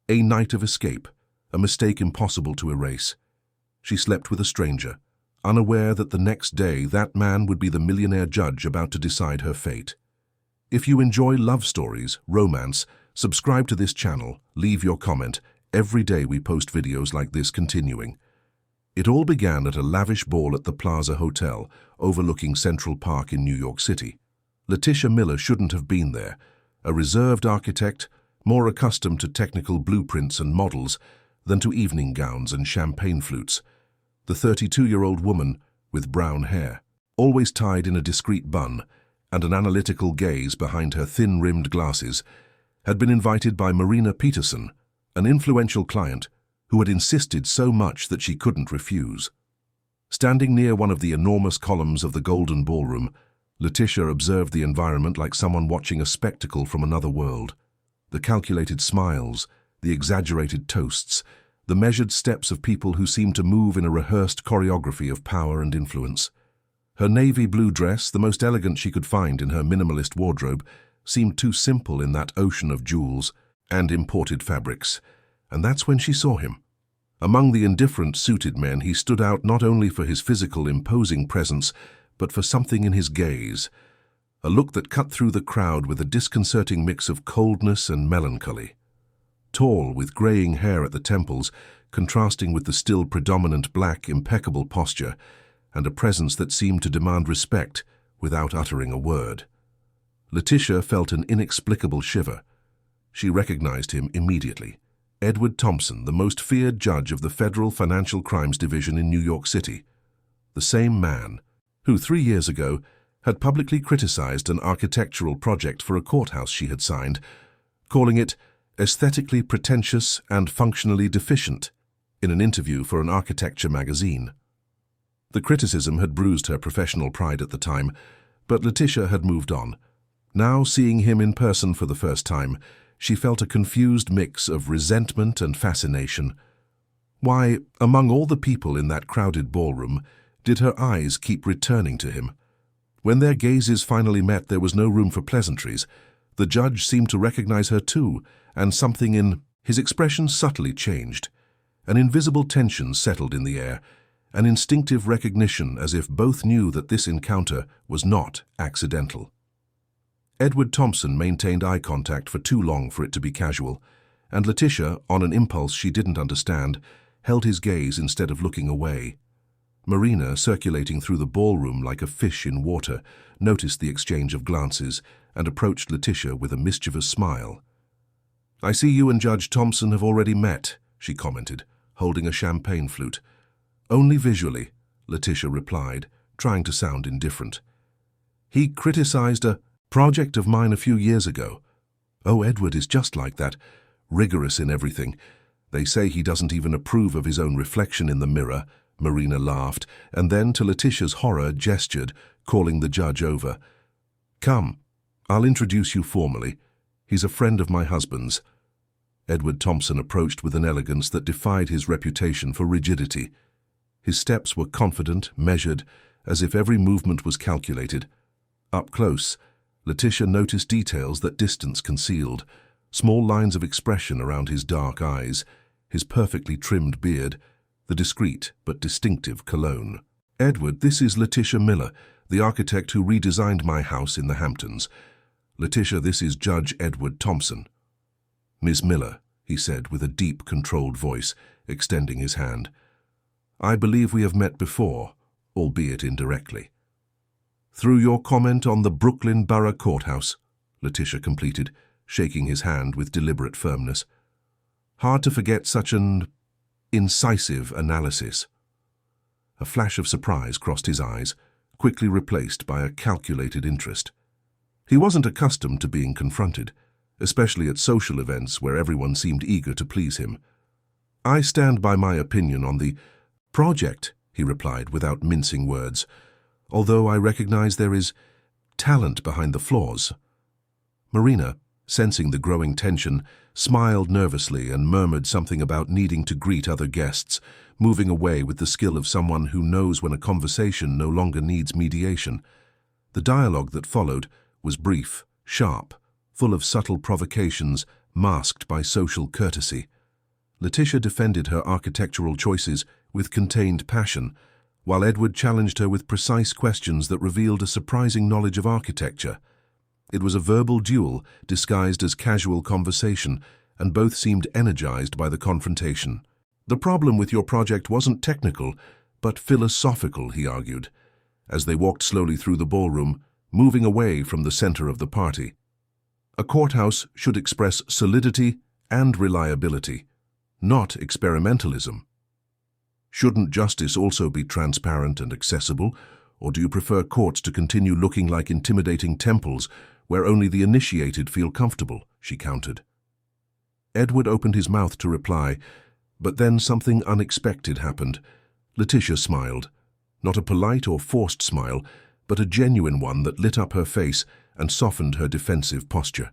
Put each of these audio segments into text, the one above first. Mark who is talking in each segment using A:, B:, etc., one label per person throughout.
A: A night of escape, a mistake impossible to erase. She slept with a stranger, unaware that the next day that man would be the millionaire judge about to decide her fate. If you enjoy love stories, romance, subscribe to this channel, leave your comment. Every day we post videos like this continuing. It all began at a lavish ball at the Plaza Hotel, overlooking Central Park in New York City. Letitia Miller shouldn't have been there, a reserved architect, more accustomed to technical blueprints and models than to evening gowns and champagne flutes. The 32-year-old woman, with brown hair, always tied in a discreet bun, and an analytical gaze behind her thin-rimmed glasses, had been invited by Marina Peterson, an influential client who had insisted so much that she couldn't refuse. Standing near one of the enormous columns of the Golden Ballroom, Letitia observed the environment like someone watching a spectacle from another world. The calculated smiles, the exaggerated toasts, the measured steps of people who seemed to move in a rehearsed choreography of power and influence. Her navy blue dress, the most elegant she could find in her minimalist wardrobe, seemed too simple in that ocean of jewels and imported fabrics. And that's when she saw him. Among the indifferent suited men, he stood out not only for his physical imposing presence, but for something in his gaze, a look that cut through the crowd with a disconcerting mix of coldness and melancholy. Tall, with graying hair at the temples, contrasting with the still predominant black, impeccable posture, and a presence that seemed to demand respect without uttering a word. Letitia felt an inexplicable shiver. She recognized him immediately. Edward Thompson, the most feared judge of the Federal Financial Crimes Division in New York City. The same man who 3 years ago had publicly criticized an architectural project for a courthouse she had signed, calling it aesthetically pretentious and functionally deficient in an interview for an architecture magazine. The criticism had bruised her professional pride at the time, but Letitia had moved on. Now, seeing him in person for the first time, she felt a confused mix of resentment and fascination. Why, among all the people in that crowded ballroom, did her eyes keep returning to him? When their gazes finally met, there was no room for pleasantries. The judge seemed to recognize her too, and something in his expression subtly changed. An invisible tension settled in the air, an instinctive recognition as if both knew that this encounter was not accidental. Edward Thompson maintained eye contact for too long for it to be casual, and Letitia, on an impulse she didn't understand, held his gaze instead of looking away. Marina, circulating through the ballroom like a fish in water, noticed the exchange of glances and approached Letitia with a mischievous smile. "I see you and Judge Thompson have already met," she commented, holding a champagne flute. "Only visually," Letitia replied, trying to sound indifferent. "He criticized a project of mine a few years ago." "Oh, Edward is just like that, rigorous in everything. They say he doesn't even approve of his own reflection in the mirror." Marina laughed, and then, to Letitia's horror, gestured, calling the judge over. "Come, I'll introduce you formally. He's a friend of my husband's." Edward Thompson approached with an elegance that defied his reputation for rigidity. His steps were confident, measured, as if every movement was calculated. Up close, Letitia noticed details that distance concealed, small lines of expression around his dark eyes, his perfectly trimmed beard, the discreet but distinctive cologne. "Edward, this is Letitia Miller, the architect who redesigned my house in the Hamptons. Letitia, this is Judge Edward Thompson." "Miss Miller," he said with a deep, controlled voice, extending his hand. "I believe we have met before, albeit indirectly." "Through your comment on the Brooklyn Borough Courthouse," Letitia completed, shaking his hand with deliberate firmness. "Hard to forget such an incisive analysis." A flash of surprise crossed his eyes, quickly replaced by a calculated interest. He wasn't accustomed to being confronted, especially at social events where everyone seemed eager to please him. "I stand by my opinion on the project," he replied without mincing words, "although I recognize there is talent behind the flaws." Marina, sensing the growing tension, smiled nervously and murmured something about needing to greet other guests, moving away with the skill of someone who knows when a conversation no longer needs mediation. The dialogue that followed was brief, sharp, full of subtle provocations masked by social courtesy. Letitia defended her architectural choices with contained passion, while Edward challenged her with precise questions that revealed a surprising knowledge of architecture. It was a verbal duel disguised as casual conversation, and both seemed energized by the confrontation. "The problem with your project wasn't technical, but philosophical," he argued, as they walked slowly through the ballroom, moving away from the center of the party. A courthouse should express solidity and reliability, not experimentalism. Shouldn't justice also be transparent and accessible, or do you prefer courts to continue looking like intimidating temples where only the initiated feel comfortable? She countered. Edward opened his mouth to reply, but then something unexpected happened. Letitia smiled, not a polite or forced smile, but a genuine one that lit up her face and softened her defensive posture.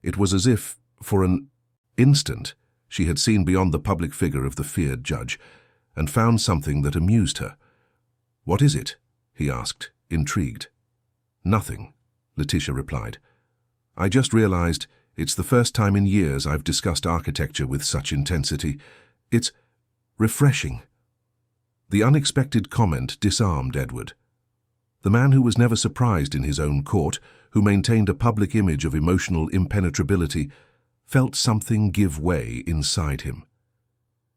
A: It was as if, for an instant, she had seen beyond the public figure of the feared judge, and found something that amused her. "What is it?" he asked, intrigued. "Nothing," Letitia replied. "I just realized it's the first time in years I've discussed architecture with such intensity. It's refreshing." The unexpected comment disarmed Edward. The man who was never surprised in his own court, who maintained a public image of emotional impenetrability, felt something give way inside him.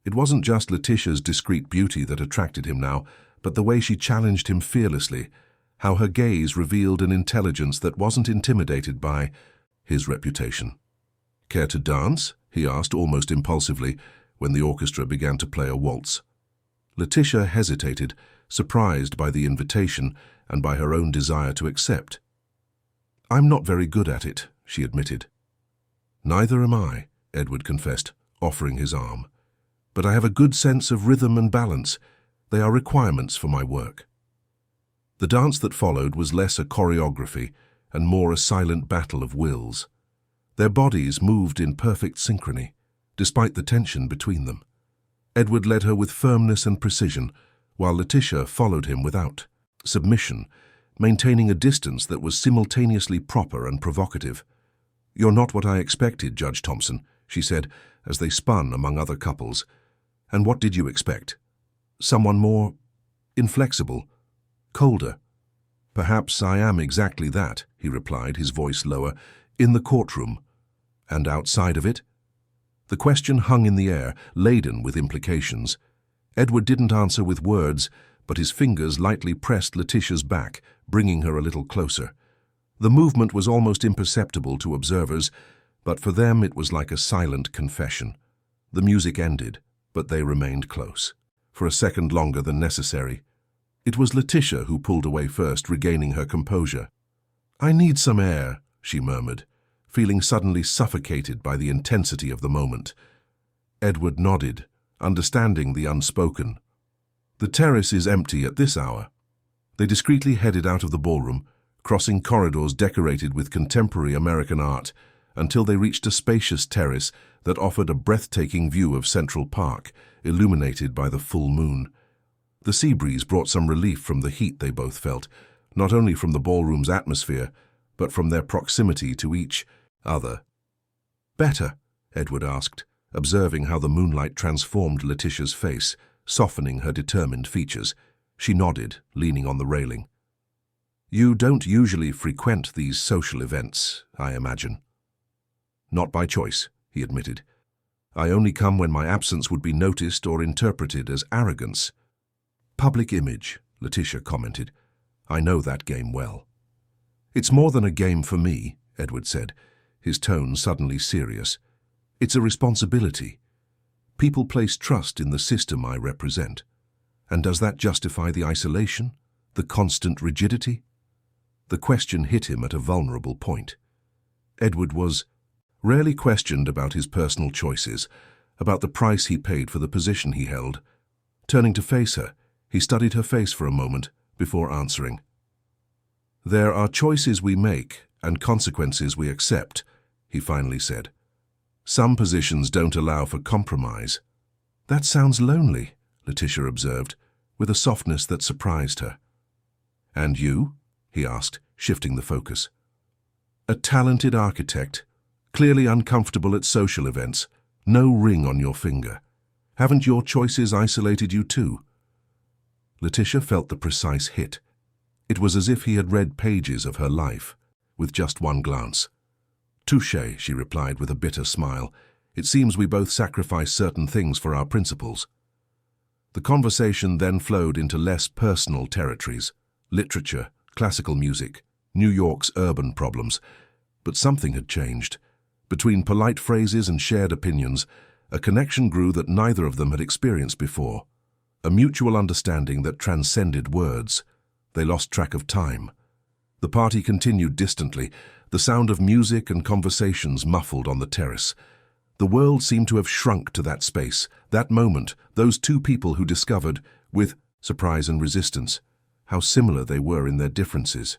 A: It wasn't just Letitia's discreet beauty that attracted him now, but the way she challenged him fearlessly, how her gaze revealed an intelligence that wasn't intimidated by his reputation. "Care to dance?" he asked almost impulsively when the orchestra began to play a waltz. Letitia hesitated, surprised by the invitation and by her own desire to accept. "I'm not very good at it," she admitted. "Neither am I," Edward confessed, offering his arm. "But I have a good sense of rhythm and balance. They are requirements for my work." The dance that followed was less a choreography and more a silent battle of wills. Their bodies moved in perfect synchrony, despite the tension between them. Edward led her with firmness and precision, while Letitia followed him without submission, maintaining a distance that was simultaneously proper and provocative. "You're not what I expected, Judge Thompson," she said as they spun among other couples. "And what did you expect? Someone more inflexible, colder?" "Perhaps I am exactly that," he replied, his voice lower. "In the courtroom. And outside of it?" The question hung in the air, laden with implications. Edward didn't answer with words, but his fingers lightly pressed Letitia's back, bringing her a little closer. The movement was almost imperceptible to observers, but for them it was like a silent confession. The music ended, but they remained close, for a second longer than necessary. It was Letitia who pulled away first, regaining her composure. "I need some air," she murmured, feeling suddenly suffocated by the intensity of the moment. Edward nodded, understanding the unspoken. "The terrace is empty at this hour." They discreetly headed out of the ballroom, crossing corridors decorated with contemporary American art, until they reached a spacious terrace that offered a breathtaking view of Central Park, illuminated by the full moon. The sea breeze brought some relief from the heat they both felt, not only from the ballroom's atmosphere, but from their proximity to each other. "Better?" Edward asked, observing how the moonlight transformed Letitia's face, softening her determined features. She nodded, leaning on the railing. "You don't usually frequent these social events, I imagine." "Not by choice," he admitted. "I only come when my absence would be noticed or interpreted as arrogance." "Public image," Letitia commented. "I know that game well." "It's more than a game for me," Edward said, his tone suddenly serious. "It's a responsibility. People place trust in the system I represent. And does that justify the isolation, the constant rigidity?" The question hit him at a vulnerable point. Edward was rarely questioned about his personal choices, about the price he paid for the position he held. Turning to face her, he studied her face for a moment before answering. "There are choices we make and consequences we accept," he finally said. "Some positions don't allow for compromise." "That sounds lonely," Letitia observed, with a softness that surprised her. "And you?" he asked, shifting the focus. "A talented architect, clearly uncomfortable at social events, No ring on your finger. Haven't your choices isolated you too? Letitia felt the precise hit. It was as if he had read pages of her life, with just one glance. "Touché," she replied with a bitter smile. "It seems we both sacrifice certain things for our principles." The conversation then flowed into less personal territories: literature, classical music, New York's urban problems. But something had changed. Between polite phrases and shared opinions, a connection grew that neither of them had experienced before. A mutual understanding that transcended words. They lost track of time. The party continued distantly, the sound of music and conversations muffled on the terrace. The world seemed to have shrunk to that space, that moment, those two people who discovered, with surprise and resistance, how similar they were in their differences.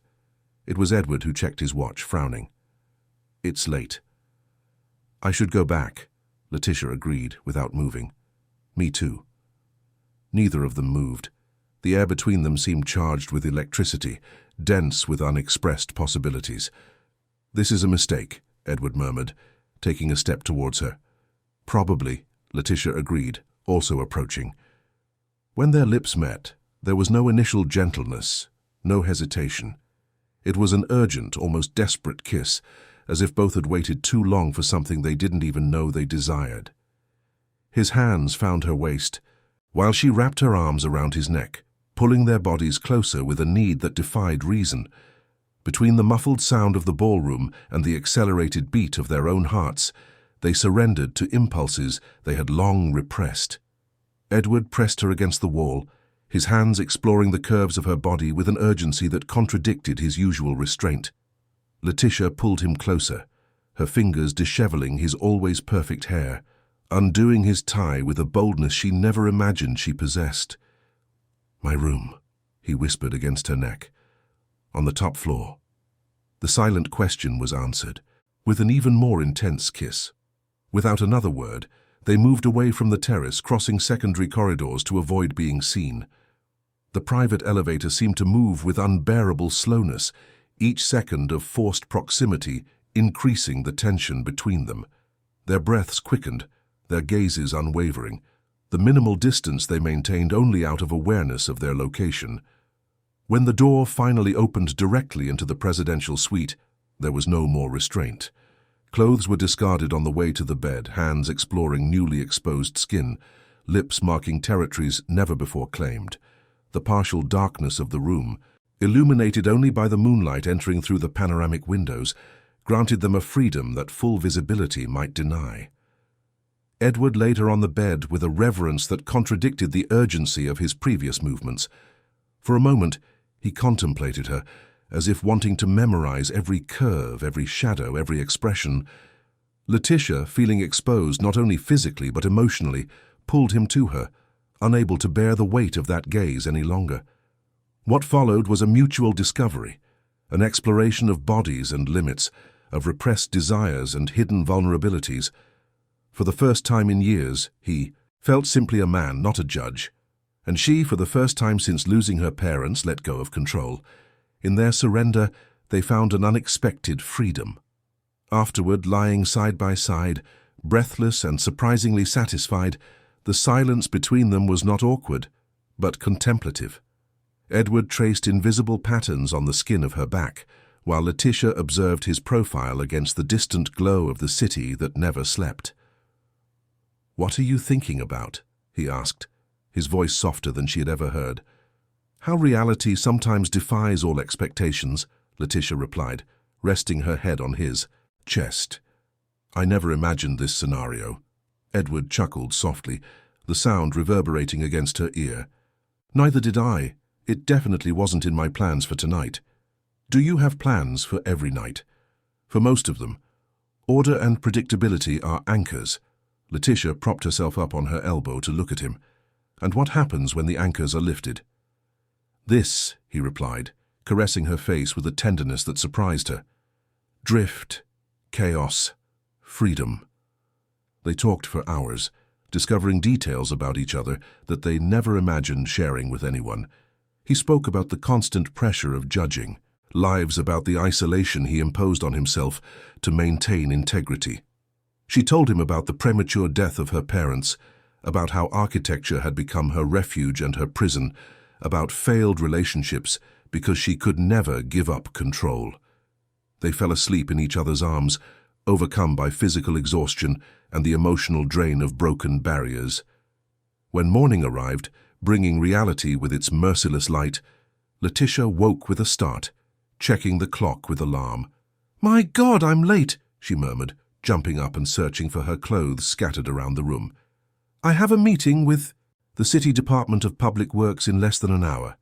A: It was Edward who checked his watch, frowning. "It's late." "I should go back," Letitia agreed, without moving. "Me too." Neither of them moved. The air between them seemed charged with electricity, dense with unexpressed possibilities. "This is a mistake," Edward murmured, taking a step towards her. "Probably," Letitia agreed, also approaching. When their lips met, there was no initial gentleness, no hesitation. It was an urgent, almost desperate kiss, as if both had waited too long for something they didn't even know they desired. His hands found her waist, while she wrapped her arms around his neck, pulling their bodies closer with a need that defied reason. Between the muffled sound of the ballroom and the accelerated beat of their own hearts, they surrendered to impulses they had long repressed. Edward pressed her against the wall, his hands exploring the curves of her body with an urgency that contradicted his usual restraint. Letitia pulled him closer, her fingers disheveling his always perfect hair, undoing his tie with a boldness she never imagined she possessed. "My room," he whispered against her neck. "On the top floor." The silent question was answered, with an even more intense kiss. Without another word, they moved away from the terrace, crossing secondary corridors to avoid being seen. The private elevator seemed to move with unbearable slowness, each second of forced proximity increasing the tension between them. Their breaths quickened, their gazes unwavering, the minimal distance they maintained only out of awareness of their location. When the door finally opened directly into the presidential suite, there was no more restraint. Clothes were discarded on the way to the bed, hands exploring newly exposed skin, lips marking territories never before claimed. The partial darkness of the room, illuminated only by the moonlight entering through the panoramic windows, granted them a freedom that full visibility might deny. Edward laid her on the bed with a reverence that contradicted the urgency of his previous movements. For a moment, he contemplated her, as if wanting to memorize every curve, every shadow, every expression. Letitia, feeling exposed not only physically but emotionally, pulled him to her, unable to bear the weight of that gaze any longer. What followed was a mutual discovery, an exploration of bodies and limits, of repressed desires and hidden vulnerabilities. For the first time in years, he felt simply a man, not a judge, and she, for the first time since losing her parents, let go of control. In their surrender, they found an unexpected freedom. Afterward, lying side by side, breathless and surprisingly satisfied, the silence between them was not awkward, but contemplative. Edward traced invisible patterns on the skin of her back, while Letitia observed his profile against the distant glow of the city that never slept. "What are you thinking about?" he asked, his voice softer than she had ever heard. "How reality sometimes defies all expectations," Letitia replied, resting her head on his chest. "I never imagined this scenario." Edward chuckled softly, the sound reverberating against her ear. "Neither did I. It definitely wasn't in my plans for tonight. Do you have plans for every night?" "For most of them. Order and predictability are anchors." Letitia propped herself up on her elbow to look at him. "And what happens when the anchors are lifted?" "This," he replied, caressing her face with a tenderness that surprised her. "Drift, chaos, freedom." They talked for hours, discovering details about each other that they never imagined sharing with anyone. He spoke about the constant pressure of judging, lives about the isolation he imposed on himself to maintain integrity. She told him about the premature death of her parents, about how architecture had become her refuge and her prison, about failed relationships because she could never give up control. They fell asleep in each other's arms, overcome by physical exhaustion and the emotional drain of broken barriers. When morning arrived, bringing reality with its merciless light, Letitia woke with a start, checking the clock with alarm. "My God, I'm late," she murmured, jumping up and searching for her clothes scattered around the room. "I have a meeting with the City Department of Public Works in less than an hour."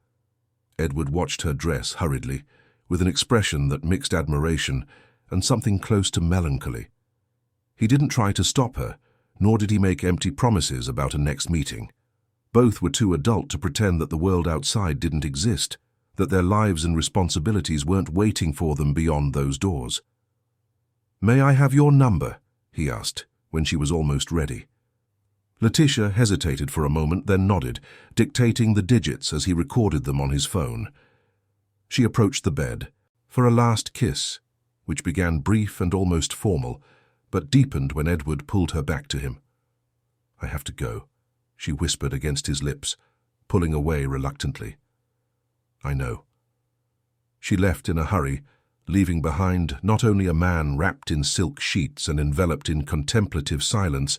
A: Edward watched her dress hurriedly, with an expression that mixed admiration and something close to melancholy. He didn't try to stop her, nor did he make empty promises about a next meeting. Both were too adult to pretend that the world outside didn't exist, that their lives and responsibilities weren't waiting for them beyond those doors. "May I have your number?" he asked, when she was almost ready. Letitia hesitated for a moment, then nodded, dictating the digits as he recorded them on his phone. She approached the bed for a last kiss, which began brief and almost formal, but deepened when Edward pulled her back to him. "I have to go," she whispered against his lips, pulling away reluctantly. "I know." She left in a hurry, leaving behind not only a man wrapped in silk sheets and enveloped in contemplative silence,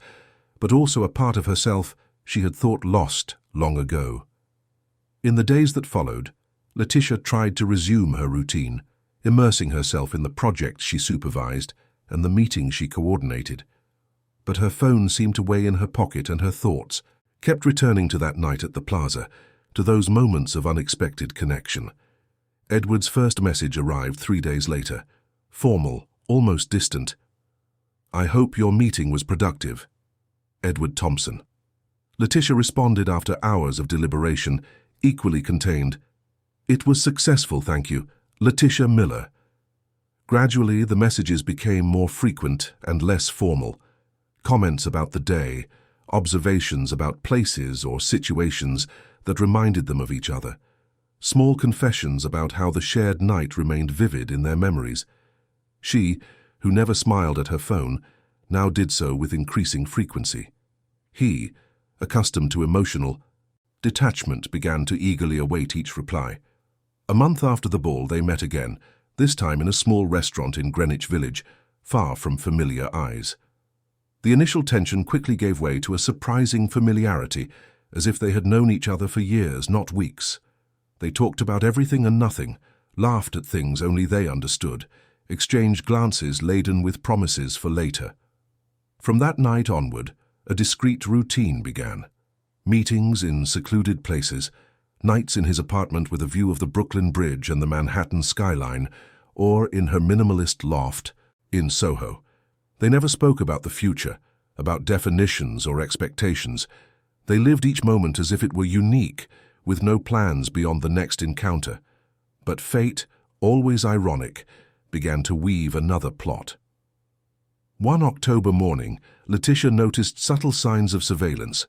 A: but also a part of herself she had thought lost long ago. In the days that followed, Letitia tried to resume her routine, immersing herself in the projects she supervised and the meetings she coordinated. But her phone seemed to weigh in her pocket, and her thoughts kept returning to that night at the plaza, to those moments of unexpected connection. Edward's first message arrived 3 days later, formal, almost distant. "I hope your meeting was productive. Edward Thompson." Letitia responded after hours of deliberation, equally contained. "It was successful, thank you. Letitia Miller." Gradually, the messages became more frequent and less formal. Comments about the day, observations about places or situations that reminded them of each other. Small confessions about how the shared night remained vivid in their memories. She, who never smiled at her phone, now did so with increasing frequency. He, accustomed to emotional detachment, began to eagerly await each reply. A month after the ball, they met again, this time in a small restaurant in Greenwich Village, far from familiar eyes. The initial tension quickly gave way to a surprising familiarity, as if they had known each other for years, not weeks. They talked about everything and nothing, laughed at things only they understood, exchanged glances laden with promises for later. From that night onward, a discreet routine began. Meetings in secluded places, nights in his apartment with a view of the Brooklyn Bridge and the Manhattan skyline, or in her minimalist loft in Soho. They never spoke about the future, about definitions or expectations. They lived each moment as if it were unique, with no plans beyond the next encounter. But fate, always ironic, began to weave another plot. One October morning, Letitia noticed subtle signs of surveillance.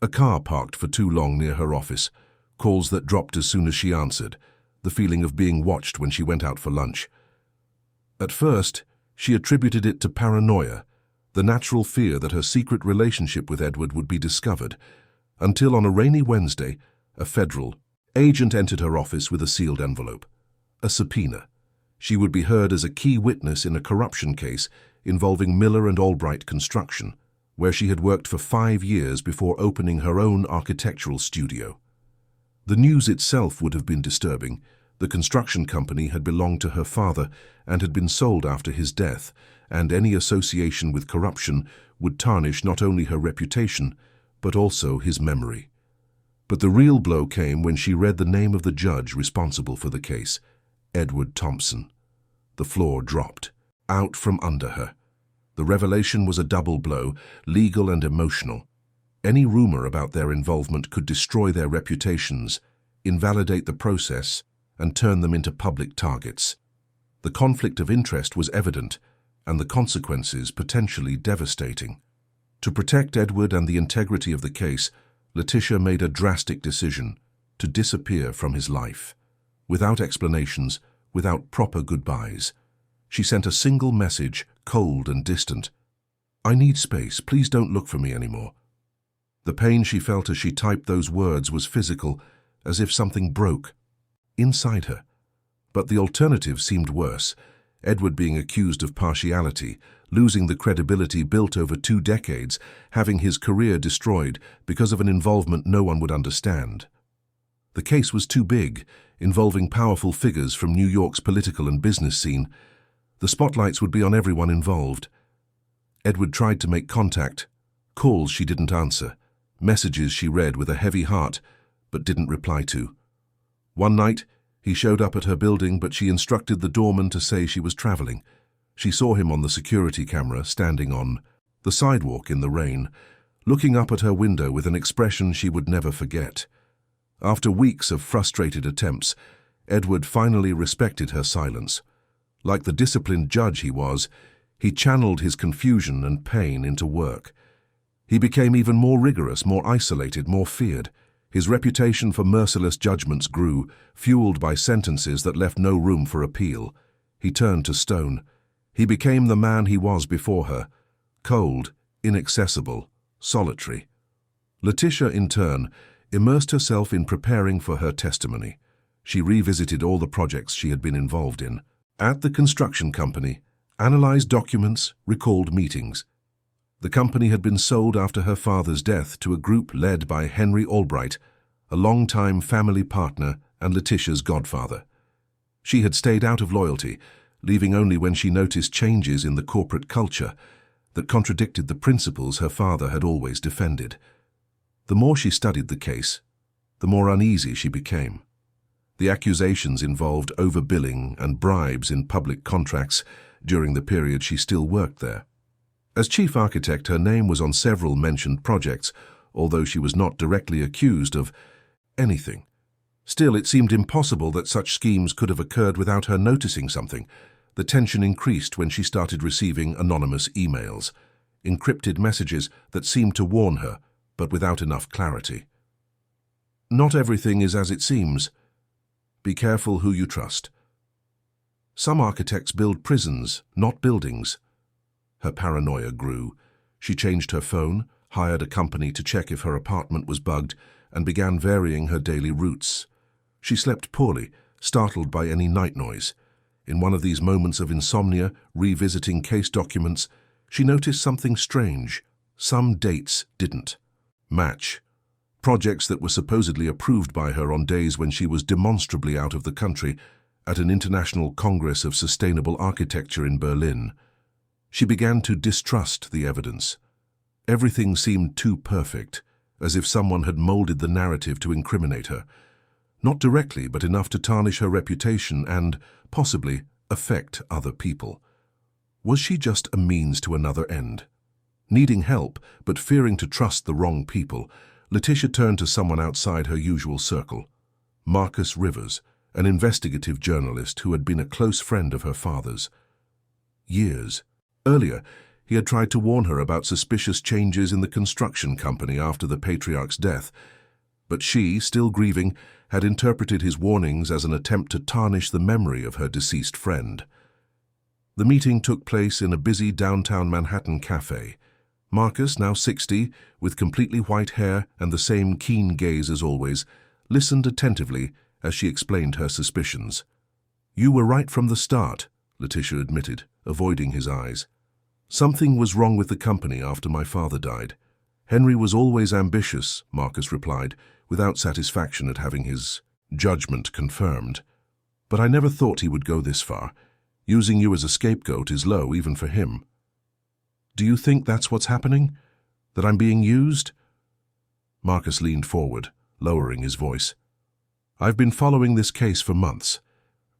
A: A car parked for too long near her office, calls that dropped as soon as she answered, the feeling of being watched when she went out for lunch. At first, she attributed it to paranoia, the natural fear that her secret relationship with Edward would be discovered, until on a rainy Wednesday, a federal agent entered her office with a sealed envelope, a subpoena. She would be heard as a key witness in a corruption case involving Miller and Albright Construction, where she had worked for 5 years before opening her own architectural studio. The news itself would have been disturbing. The construction company had belonged to her father and had been sold after his death, and any association with corruption would tarnish not only her reputation, but also his memory. But the real blow came when she read the name of the judge responsible for the case, Edward Thompson. The floor dropped, out from under her. The revelation was a double blow, legal and emotional. Any rumor about their involvement could destroy their reputations, invalidate the process, and turn them into public targets. The conflict of interest was evident, and the consequences potentially devastating. To protect Edward and the integrity of the case, Letitia made a drastic decision to disappear from his life. Without explanations, without proper goodbyes. She sent a single message, cold and distant. I need space. Please don't look for me anymore. The pain she felt as she typed those words was physical, as if something broke inside her. But the alternative seemed worse. Edward being accused of partiality, losing the credibility built over 2 decades, having his career destroyed because of an involvement no one would understand. The case was too big, involving powerful figures from New York's political and business scene. The spotlights would be on everyone involved. Edward tried to make contact. Calls she didn't answer. Messages she read with a heavy heart, but didn't reply to. One night, he showed up at her building, but she instructed the doorman to say she was traveling. She saw him on the security camera, standing on the sidewalk in the rain, looking up at her window with an expression she would never forget. After weeks of frustrated attempts, Edward finally respected her silence. Like the disciplined judge he was, he channeled his confusion and pain into work. He became even more rigorous, more isolated, more feared. His reputation for merciless judgments grew, fueled by sentences that left no room for appeal. He turned to stone. He became the man he was before her, cold, inaccessible, solitary. Letitia, in turn, immersed herself in preparing for her testimony. She revisited all the projects she had been involved in. At the construction company, analyzed documents, recalled meetings. The company had been sold after her father's death to a group led by Henry Albright, a longtime family partner and Letitia's godfather. She had stayed out of loyalty, leaving only when she noticed changes in the corporate culture that contradicted the principles her father had always defended. The more she studied the case, the more uneasy she became. The accusations involved overbilling and bribes in public contracts during the period she still worked there. As chief architect, her name was on several mentioned projects, although she was not directly accused of anything. Still, it seemed impossible that such schemes could have occurred without her noticing something. The tension increased when she started receiving anonymous emails, encrypted messages that seemed to warn her, but without enough clarity. Not everything is as it seems. Be careful who you trust. Some architects build prisons, not buildings. Her paranoia grew. She changed her phone, hired a company to check if her apartment was bugged, and began varying her daily routes. She slept poorly, startled by any night noise. In one of these moments of insomnia, revisiting case documents, she noticed something strange. Some dates didn't match. Projects that were supposedly approved by her on days when she was demonstrably out of the country at an international congress of sustainable architecture in Berlin. She began to distrust the evidence. Everything seemed too perfect, as if someone had molded the narrative to incriminate her. Not directly, but enough to tarnish her reputation and, possibly, affect other people. Was she just a means to another end? Needing help, but fearing to trust the wrong people, Letitia turned to someone outside her usual circle. Marcus Rivers, an investigative journalist who had been a close friend of her father's. Years earlier, he had tried to warn her about suspicious changes in the construction company after the patriarch's death, but she, still grieving, had interpreted his warnings as an attempt to tarnish the memory of her deceased friend. The meeting took place in a busy downtown Manhattan cafe. Marcus, now 60, with completely white hair and the same keen gaze as always, listened attentively as she explained her suspicions. "You were right from the start," Letitia admitted, avoiding his eyes. "Something was wrong with the company after my father died. Henry was always ambitious," Marcus replied, without satisfaction at having his judgment confirmed. "But I never thought he would go this far. Using you as a scapegoat is low, even for him." "Do you think that's what's happening? That I'm being used?" Marcus leaned forward, lowering his voice. "I've been following this case for months.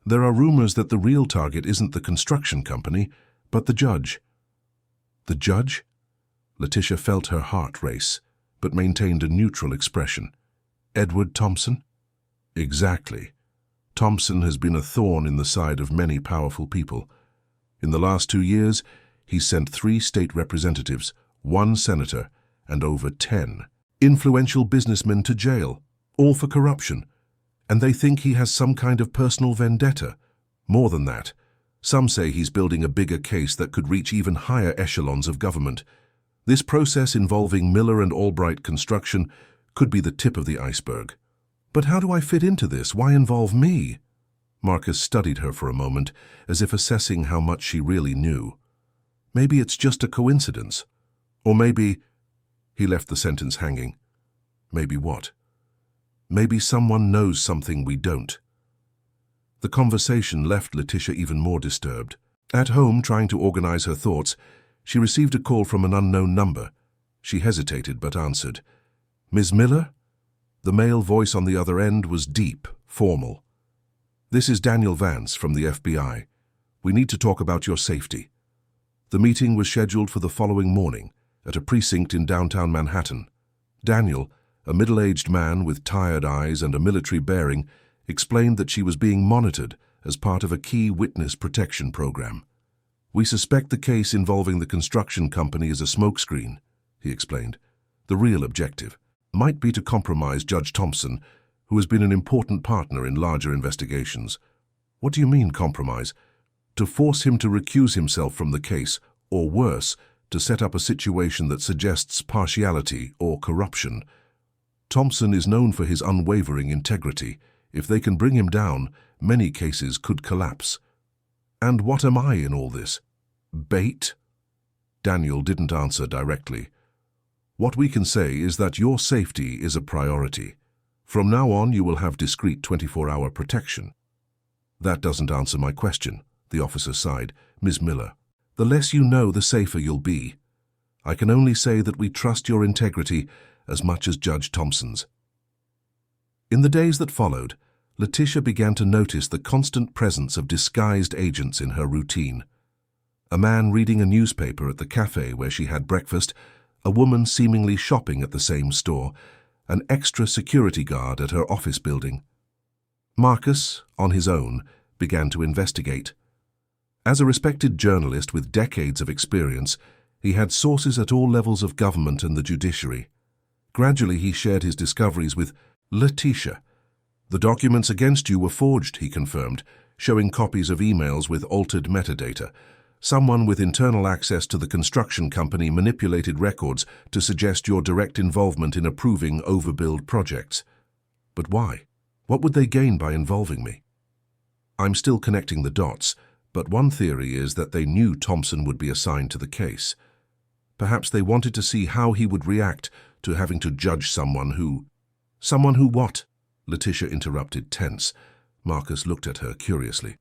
A: There are rumors that the real target isn't the construction company, but the judge." "The judge?" Letitia felt her heart race, but maintained a neutral expression. "Edward Thompson?" "Exactly. Thompson has been a thorn in the side of many powerful people. In the last 2 years, he sent 3 state representatives, 1 senator, and over 10 influential businessmen to jail, all for corruption. And they think he has some kind of personal vendetta. More than that, Some say he's building a bigger case that could reach even higher echelons of government. This process involving Miller and Albright Construction could be the tip of the iceberg. But how do I fit into this? Why involve me? Marcus studied her for a moment, as if assessing how much she really knew. Maybe it's just a coincidence. Or maybe... He left the sentence hanging. Maybe what? Maybe someone knows something we don't. The conversation left Letitia even more disturbed. At home, trying to organize her thoughts, she received a call from an unknown number. She hesitated but answered. "Ms. Miller?" The male voice on the other end was deep, formal. "This is Daniel Vance from the FBI. We need to talk about your safety." The meeting was scheduled for the following morning at a precinct in downtown Manhattan. Daniel, a middle-aged man with tired eyes and a military bearing, explained that she was being monitored as part of a key witness protection program. "We suspect the case involving the construction company is a smokescreen," he explained. "The real objective might be to compromise Judge Thompson, who has been an important partner in larger investigations." "What do you mean, compromise?" "To force him to recuse himself from the case, or worse, to set up a situation that suggests partiality or corruption. Thompson is known for his unwavering integrity. If they can bring him down, many cases could collapse." "And what am I in all this? Bait?" Daniel didn't answer directly. "What we can say is that your safety is a priority. From now on, you will have discreet 24-hour protection." "That doesn't answer my question," the officer sighed. "Ms. Miller, the less you know, the safer you'll be. I can only say that we trust your integrity as much as Judge Thompson's." In the days that followed, Letitia began to notice the constant presence of disguised agents in her routine. A man reading a newspaper at the cafe where she had breakfast, a woman seemingly shopping at the same store, an extra security guard at her office building. Marcus, on his own, began to investigate. As a respected journalist with decades of experience, he had sources at all levels of government and the judiciary. Gradually, he shared his discoveries with Letitia. "The documents against you were forged," he confirmed, showing copies of emails with altered metadata. "Someone with internal access to the construction company manipulated records to suggest your direct involvement in approving overbuild projects." "But why? What would they gain by involving me?" "I'm still connecting the dots, but one theory is that they knew Thompson would be assigned to the case. Perhaps they wanted to see how he would react to having to judge someone who..." "Someone who what?" Letitia interrupted, tense. Marcus looked at her curiously.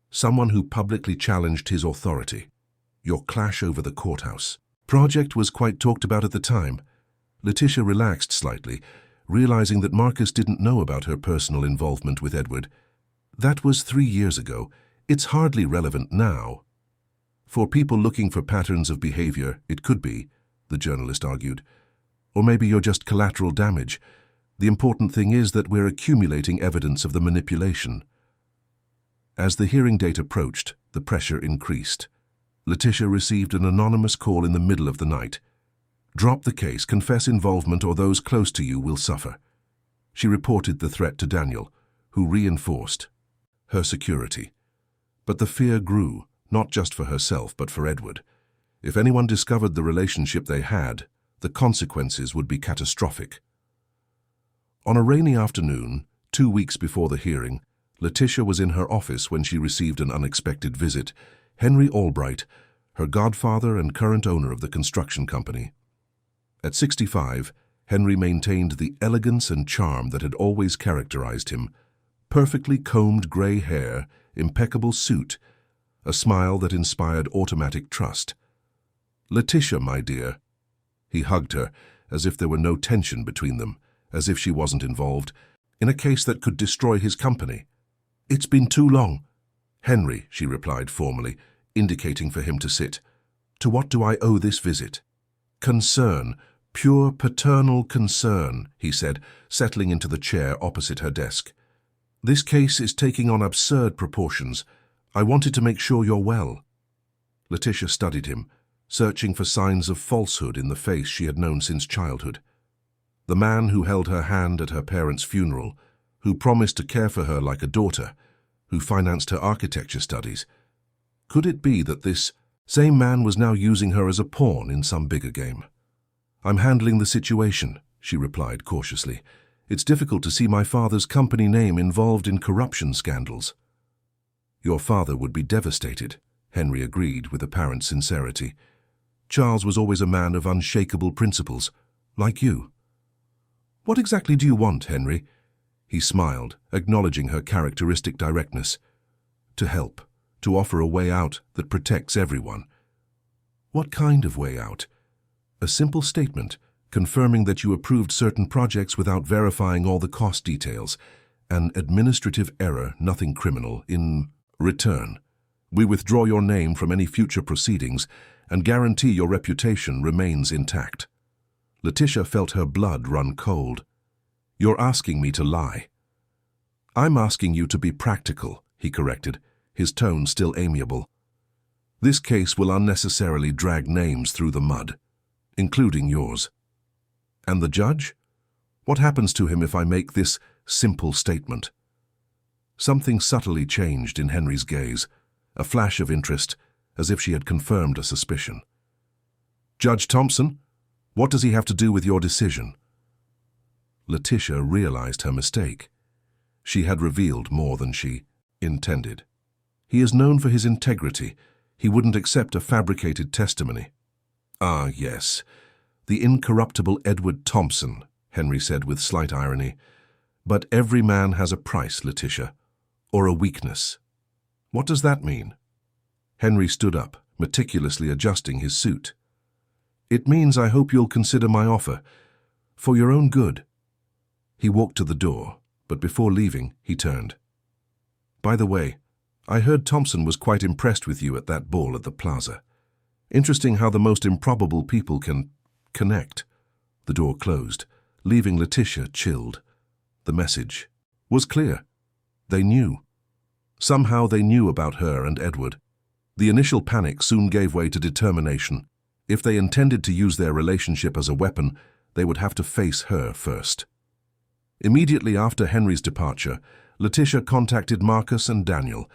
A: "Someone who publicly challenged his authority. Your clash over the courthouse. Project was quite talked about at the time." Letitia relaxed slightly, realizing that Marcus didn't know about her personal involvement with Edward. "That was 3 years ago. It's hardly relevant now." "For people looking for patterns of behavior, it could be," the journalist argued. "Or maybe you're just collateral damage. The important thing is that we're accumulating evidence of the manipulation." As the hearing date approached, the pressure increased. Letitia received an anonymous call in the middle of the night. "Drop the case, confess involvement, or those close to you will suffer." She reported the threat to Daniel, who reinforced her security. But the fear grew, not just for herself, but for Edward. If anyone discovered the relationship they had, the consequences would be catastrophic. On a rainy afternoon, 2 weeks before the hearing, Letitia was in her office when she received an unexpected visit. Henry Albright, her godfather and current owner of the construction company. At 65, Henry maintained the elegance and charm that had always characterized him. Perfectly combed gray hair, impeccable suit, a smile that inspired automatic trust. "Letitia, my dear." He hugged her, as if there were no tension between them, as if she wasn't involved, in a case that could destroy his company. "It's been too long." "Henry," she replied formally, indicating for him to sit. "To what do I owe this visit?" "Concern, pure paternal concern," he said, settling into the chair opposite her desk. "This case is taking on absurd proportions. I wanted to make sure you're well." Letitia studied him, searching for signs of falsehood in the face she had known since childhood. The man who held her hand at her parents' funeral, who promised to care for her like a daughter, who financed her architecture studies. Could it be that this same man was now using her as a pawn in some bigger game? "I'm handling the situation," she replied cautiously. "It's difficult to see my father's company name involved in corruption scandals." "Your father would be devastated," Henry agreed with apparent sincerity. "Charles was always a man of unshakable principles, like you." "What exactly do you want, Henry?" He smiled, acknowledging her characteristic directness. "To help, to offer a way out that protects everyone." "What kind of way out?" "A simple statement, confirming that you approved certain projects without verifying all the cost details. An administrative error, nothing criminal. In return, we withdraw your name from any future proceedings and guarantee your reputation remains intact." Letitia felt her blood run cold. "You're asking me to lie." "I'm asking you to be practical," he corrected, his tone still amiable. "This case will unnecessarily drag names through the mud, including yours." "And the judge? What happens to him if I make this simple statement?" Something subtly changed in Henry's gaze, a flash of interest, as if she had confirmed a suspicion. "Judge Thompson, what does he have to do with your decision?" Letitia realized her mistake. She had revealed more than she intended. "He is known for his integrity. He wouldn't accept a fabricated testimony." "Ah, yes. The incorruptible Edward Thompson," Henry said with slight irony. "But every man has a price, Letitia, or a weakness." "What does that mean?" Henry stood up, meticulously adjusting his suit. "It means I hope you'll consider my offer, for your own good." He walked to the door, but before leaving, he turned. "By the way, I heard Thompson was quite impressed with you at that ball at the plaza. Interesting how the most improbable people can connect." The door closed, leaving Letitia chilled. The message was clear. They knew. Somehow they knew about her and Edward. The initial panic soon gave way to determination. If they intended to use their relationship as a weapon, they would have to face her first. Immediately after Henry's departure, Letitia contacted Marcus and Daniel.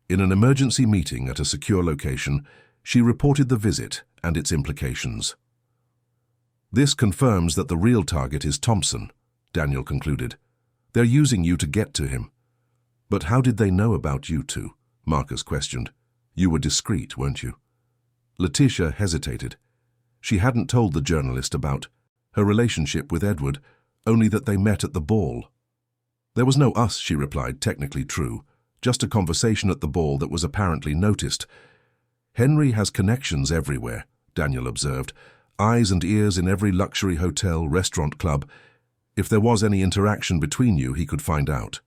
A: In an emergency meeting at a secure location, she reported the visit and its implications. "This confirms that the real target is Thompson," Daniel concluded. "They're using you to get to him." "But how did they know about you two?" Marcus questioned. "You were discreet, weren't you?" Letitia hesitated. She hadn't told the journalist about her relationship with Edward, only that they met at the ball. "There was no us," she replied, technically true. "Just a conversation at the ball that was apparently noticed." "Henry has connections everywhere," Daniel observed. "Eyes and ears in every luxury hotel, restaurant, club. If there was any interaction between you, he could find out."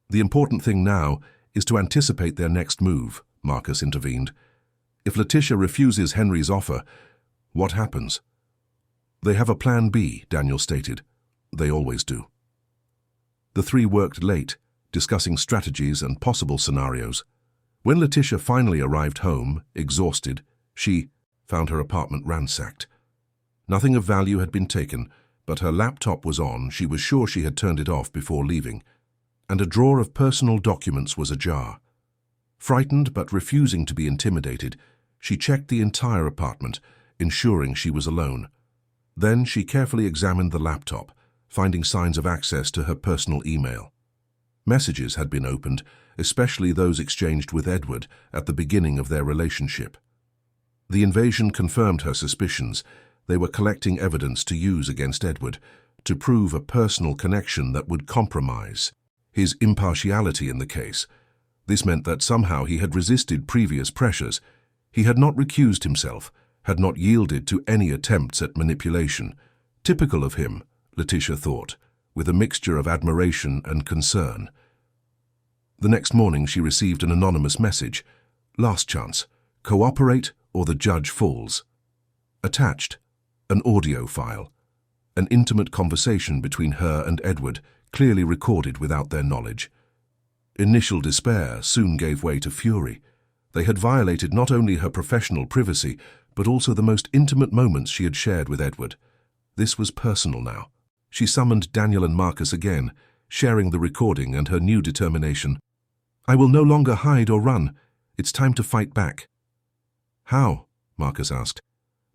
A: "The important thing now is to anticipate their next move," Marcus intervened. "If Letitia refuses Henry's offer, what happens?" "They have a plan B," Daniel stated. "They always do." The three worked late, discussing strategies and possible scenarios. When Letitia finally arrived home, exhausted, she found her apartment ransacked. Nothing of value had been taken, but her laptop was on. She was sure she had turned it off before leaving, and a drawer of personal documents was ajar. Frightened but refusing to be intimidated, she checked the entire apartment, ensuring she was alone. Then she carefully examined the laptop, finding signs of access to her personal email. Messages had been opened, especially those exchanged with Edward at the beginning of their relationship. The invasion confirmed her suspicions. They were collecting evidence to use against Edward, to prove a personal connection that would compromise his impartiality in the case. This meant that somehow he had resisted previous pressures. He had not recused himself, had not yielded to any attempts at manipulation. Typical of him, Letitia thought, with a mixture of admiration and concern. The next morning she received an anonymous message. "Last chance. Cooperate or the judge falls." Attached, an audio file. An intimate conversation between her and Edward, clearly recorded without their knowledge. Initial despair soon gave way to fury. They had violated not only her professional privacy, but also the most intimate moments she had shared with Edward. This was personal now. She summoned Daniel and Marcus again, sharing the recording and her new determination. "I will no longer hide or run. It's time to fight back. How? Marcus asked.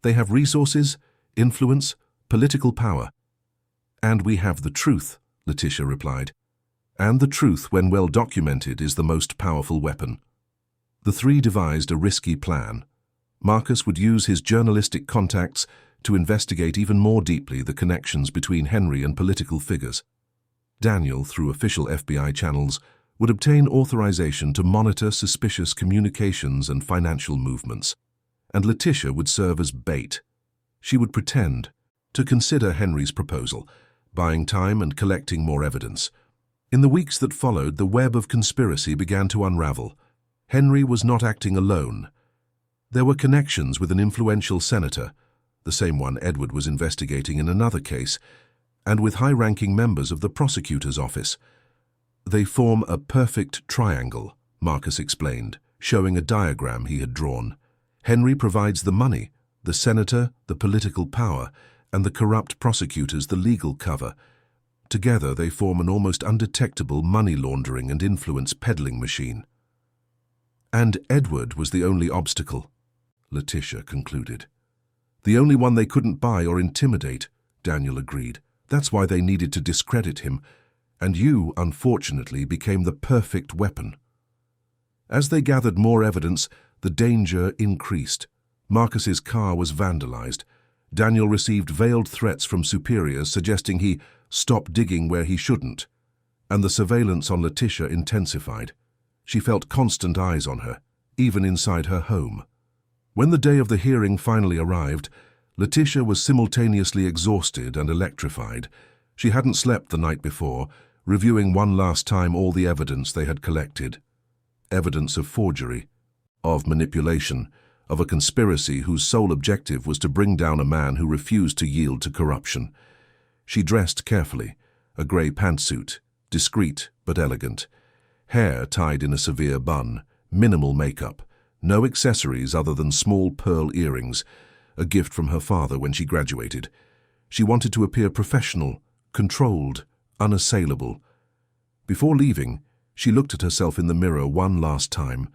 A: They have resources, influence, political power. And we have the truth, Letitia replied. And the truth, when well documented, is the most powerful weapon. The three devised a risky plan. Marcus would use his journalistic contacts to investigate even more deeply the connections between Henry and political figures. Daniel, through official FBI channels, would obtain authorization to monitor suspicious communications and financial movements. And Letitia would serve as bait. She would pretend to consider Henry's proposal, buying time and collecting more evidence. In the weeks that followed, the web of conspiracy began to unravel. Henry was not acting alone. There were connections with an influential senator, the same one Edward was investigating in another case, and with high-ranking members of the prosecutor's office. They form a perfect triangle, Marcus explained, showing a diagram he had drawn. Henry provides the money, the senator the political power, and the corrupt prosecutors the legal cover. Together they form an almost undetectable money laundering and influence peddling machine. And Edward was the only obstacle, Letitia concluded. The only one they couldn't buy or intimidate, Daniel agreed. That's why they needed to discredit him, and you, unfortunately, became the perfect weapon. As they gathered more evidence, the danger increased. Marcus's car was vandalized. Daniel received veiled threats from superiors suggesting he stop digging where he shouldn't, and the surveillance on Letitia intensified. She felt constant eyes on her, even inside her home. When the day of the hearing finally arrived, Letitia was simultaneously exhausted and electrified. She hadn't slept the night before, reviewing one last time all the evidence they had collected. Evidence of forgery, of manipulation, of a conspiracy whose sole objective was to bring down a man who refused to yield to corruption. She dressed carefully, a grey pantsuit, discreet but elegant. Hair tied in a severe bun, minimal makeup, no accessories other than small pearl earrings, a gift from her father when she graduated. She wanted to appear professional, controlled, unassailable. Before leaving, she looked at herself in the mirror one last time.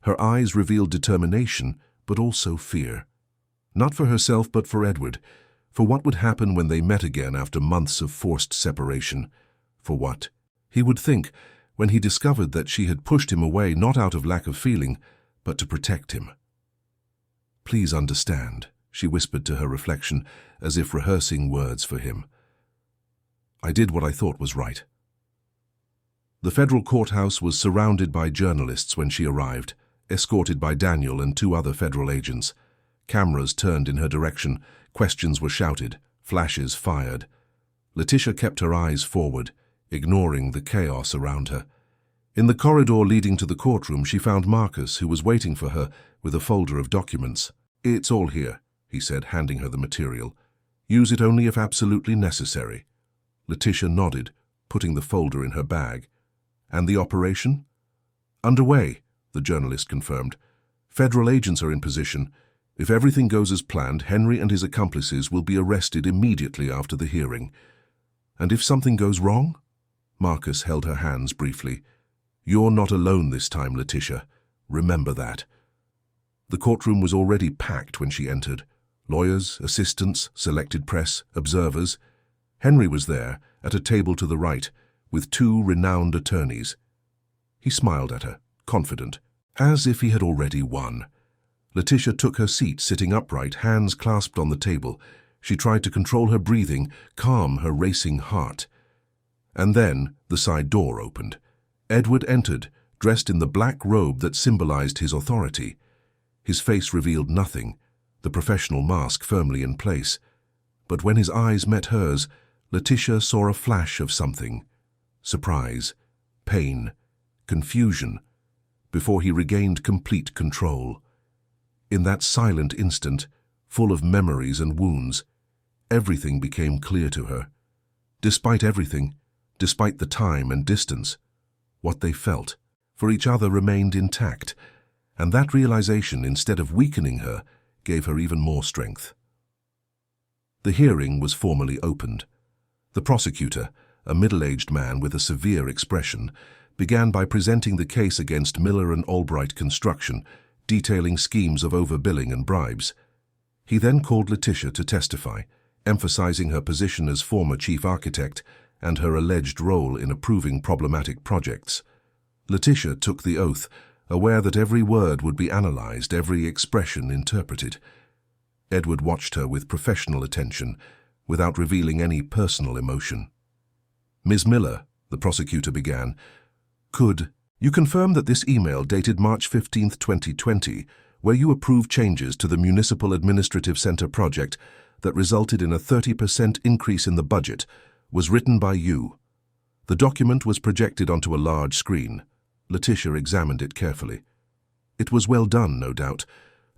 A: Her eyes revealed determination, but also fear. Not for herself, but for Edward, for what would happen when they met again after months of forced separation. For what he would think when he discovered that she had pushed him away not out of lack of feeling, but to protect him. "Please understand," she whispered to her reflection, as if rehearsing words for him. "I did what I thought was right." The federal courthouse was surrounded by journalists when she arrived, escorted by Daniel and two other federal agents. Cameras turned in her direction, questions were shouted, flashes fired. Letitia kept her eyes forward, ignoring the chaos around her. In the corridor leading to the courtroom, she found Marcus, who was waiting for her with a folder of documents. "It's all here," he said, handing her the material. "Use it only if absolutely necessary." Letitia nodded, putting the folder in her bag. "And the operation?" "Underway," the journalist confirmed. "Federal agents are in position. If everything goes as planned, Henry and his accomplices will be arrested immediately after the hearing. And if something goes wrong?" Marcus held her hands briefly. "You're not alone this time, Letitia. Remember that." The courtroom was already packed when she entered. Lawyers, assistants, selected press, observers. Henry was there, at a table to the right, with two renowned attorneys. He smiled at her, confident, as if he had already won. Letitia took her seat, sitting upright, hands clasped on the table. She tried to control her breathing, calm her racing heart. And then the side door opened. Edward entered, dressed in the black robe that symbolized his authority. His face revealed nothing, the professional mask firmly in place. But when his eyes met hers, Letitia saw a flash of something. Surprise, pain, confusion, before he regained complete control. In that silent instant, full of memories and wounds, everything became clear to her. Despite everything, despite the time and distance, what they felt for each other remained intact, and that realization, instead of weakening her, gave her even more strength. The hearing was formally opened. The prosecutor, a middle-aged man with a severe expression, began by presenting the case against Miller and Albright Construction, detailing schemes of overbilling and bribes. He then called Letitia to testify, emphasizing her position as former chief architect and her alleged role in approving problematic projects. Letitia took the oath, aware that every word would be analyzed, every expression interpreted. Edward watched her with professional attention, without revealing any personal emotion. "Ms. Miller," the prosecutor began, "could you confirm that this email dated March 15, 2020, where you approved changes to the Municipal Administrative Center project that resulted in a 30% increase in the budget, was written by you? The document was projected onto a large screen." Letitia examined it carefully. It was well done, no doubt.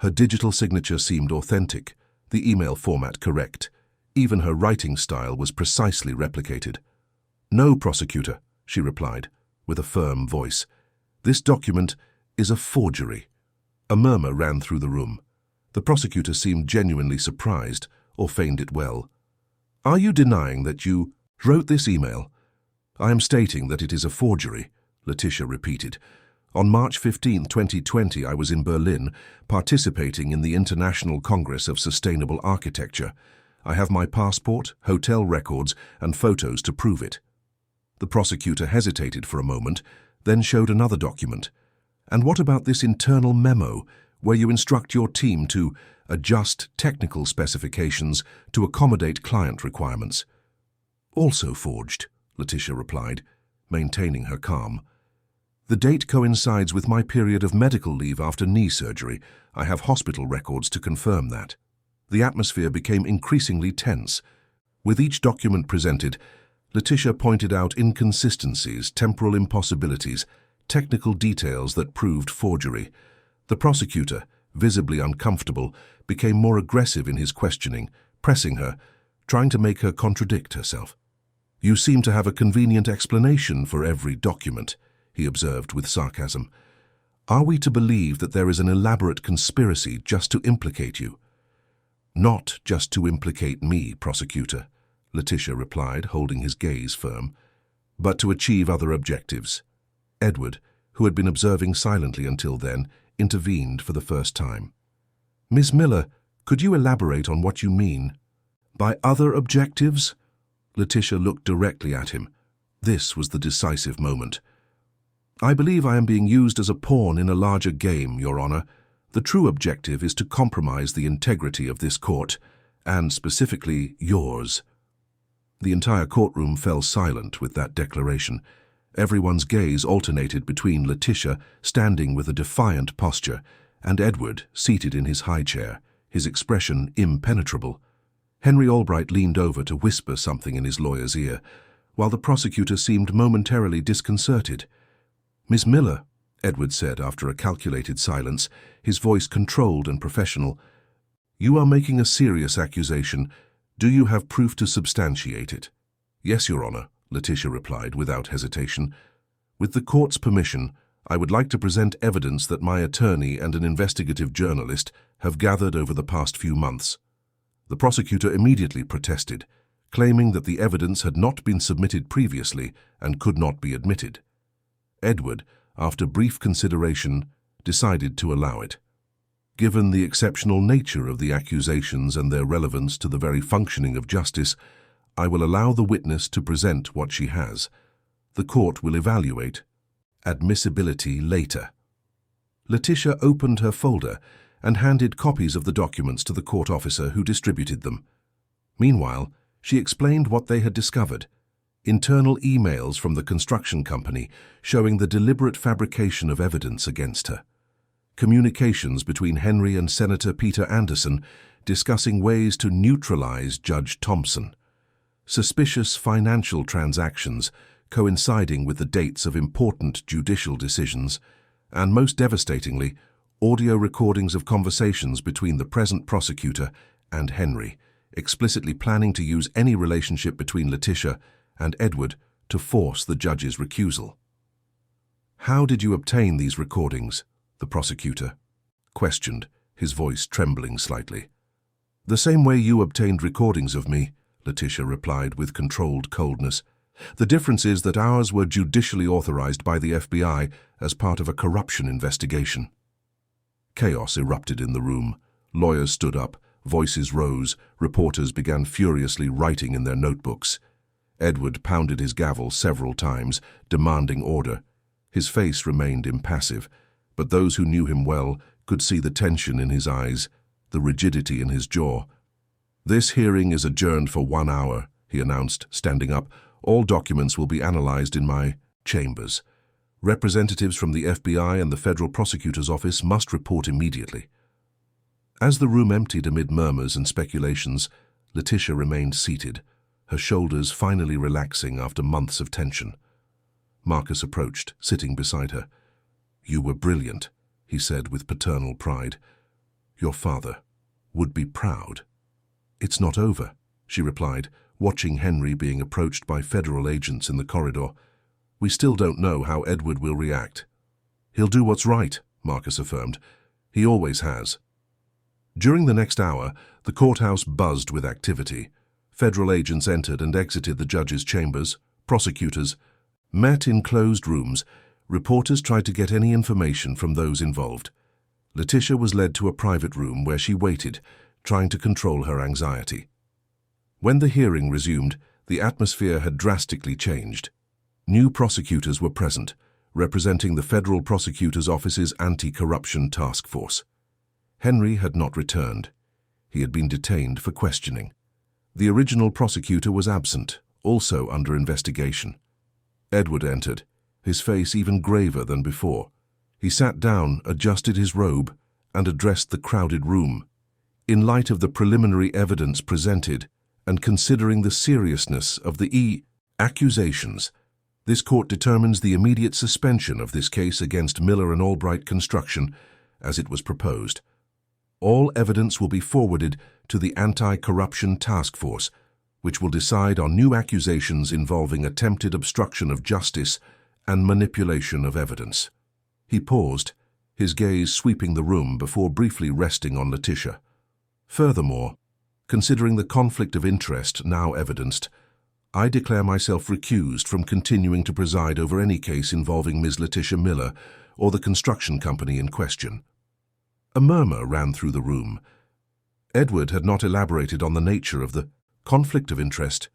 A: Her digital signature seemed authentic, the email format correct. Even her writing style was precisely replicated. "No, prosecutor," she replied, with a firm voice. "This document is a forgery." A murmur ran through the room. The prosecutor seemed genuinely surprised, or feigned it well. "Are you denying that you wrote this email?" "I am stating that it is a forgery," Letitia repeated. "On March 15, 2020, I was in Berlin, participating in the International Congress of Sustainable Architecture. I have my passport, hotel records, and photos to prove it." The prosecutor hesitated for a moment, then showed another document. "And what about this internal memo, where you instruct your team to adjust technical specifications to accommodate client requirements?" "Also forged," Letitia replied, maintaining her calm. "The date coincides with my period of medical leave after knee surgery. I have hospital records to confirm that." The atmosphere became increasingly tense. With each document presented, Letitia pointed out inconsistencies, temporal impossibilities, technical details that proved forgery. The prosecutor, visibly uncomfortable, became more aggressive in his questioning, pressing her, trying to make her contradict herself. "You seem to have a convenient explanation for every document," he observed with sarcasm. "Are we to believe that there is an elaborate conspiracy just to implicate you?" "Not just to implicate me, prosecutor," Letitia replied, holding his gaze firm, "but to achieve other objectives." Edward, who had been observing silently until then, intervened for the first time. "Ms. Miller, could you elaborate on what you mean?" "By other objectives?" Letitia looked directly at him. This was the decisive moment. "I believe I am being used as a pawn in a larger game, Your Honor. The true objective is to compromise the integrity of this court, and specifically yours." The entire courtroom fell silent with that declaration. Everyone's gaze alternated between Letitia, standing with a defiant posture, and Edward, seated in his high chair, his expression impenetrable. Henry Albright leaned over to whisper something in his lawyer's ear, while the prosecutor seemed momentarily disconcerted. "Miss Miller," Edward said after a calculated silence, his voice controlled and professional, "you are making a serious accusation. Do you have proof to substantiate it?" "Yes, Your Honor," Letitia replied without hesitation. "With the court's permission, I would like to present evidence that my attorney and an investigative journalist have gathered over the past few months." The prosecutor immediately protested, claiming that the evidence had not been submitted previously and could not be admitted. Edward, after brief consideration, decided to allow it. "Given the exceptional nature of the accusations and their relevance to the very functioning of justice, I will allow the witness to present what she has. The court will evaluate admissibility later." Letitia opened her folder and handed copies of the documents to the court officer who distributed them. Meanwhile, she explained what they had discovered. Internal emails from the construction company showing the deliberate fabrication of evidence against her. Communications between Henry and Senator Peter Anderson discussing ways to neutralize Judge Thompson. Suspicious financial transactions coinciding with the dates of important judicial decisions, and most devastatingly, audio recordings of conversations between the present prosecutor and Henry, explicitly planning to use any relationship between Letitia and Edward to force the judge's recusal. "How did you obtain these recordings?" the prosecutor questioned, his voice trembling slightly. "The same way you obtained recordings of me," Letitia replied with controlled coldness. The difference is that ours were judicially authorized by the FBI as part of a corruption investigation. Chaos erupted in the room. Lawyers stood up, voices rose, reporters began furiously writing in their notebooks. Edward pounded his gavel several times, demanding order. His face remained impassive, but those who knew him well could see the tension in his eyes, the rigidity in his jaw. "This hearing is adjourned for 1 hour," he announced, standing up. "All documents will be analyzed in my chambers. Representatives from the FBI and the Federal Prosecutor's Office must report immediately." As the room emptied amid murmurs and speculations, Letitia remained seated, her shoulders finally relaxing after months of tension. Marcus approached, sitting beside her. "You were brilliant," he said with paternal pride. "Your father would be proud." "It's not over," she replied, watching Henry being approached by federal agents in the corridor. "We still don't know how Edward will react." "He'll do what's right," Marcus affirmed. "He always has." During the next hour, the courthouse buzzed with activity. Federal agents entered and exited the judge's chambers. Prosecutors met in closed rooms. Reporters tried to get any information from those involved. Letitia was led to a private room where she waited, trying to control her anxiety. When the hearing resumed, the atmosphere had drastically changed. New prosecutors were present, representing the Federal Prosecutor's Office's Anti-Corruption Task Force. Henry had not returned. He had been detained for questioning. The original prosecutor was absent, also under investigation. Edward entered, his face even graver than before. He sat down, adjusted his robe, and addressed the crowded room. "In light of the preliminary evidence presented, and considering the seriousness of the accusations, this court determines the immediate suspension of this case against Miller and Albright Construction as it was proposed. All evidence will be forwarded to the Anti-Corruption Task Force, which will decide on new accusations involving attempted obstruction of justice and manipulation of evidence." He paused, his gaze sweeping the room before briefly resting on Letitia. "Furthermore, considering the conflict of interest now evidenced, I declare myself recused from continuing to preside over any case involving Ms. Letitia Miller or the construction company in question." A murmur ran through the room. Edward had not elaborated on the nature of the conflict of interest,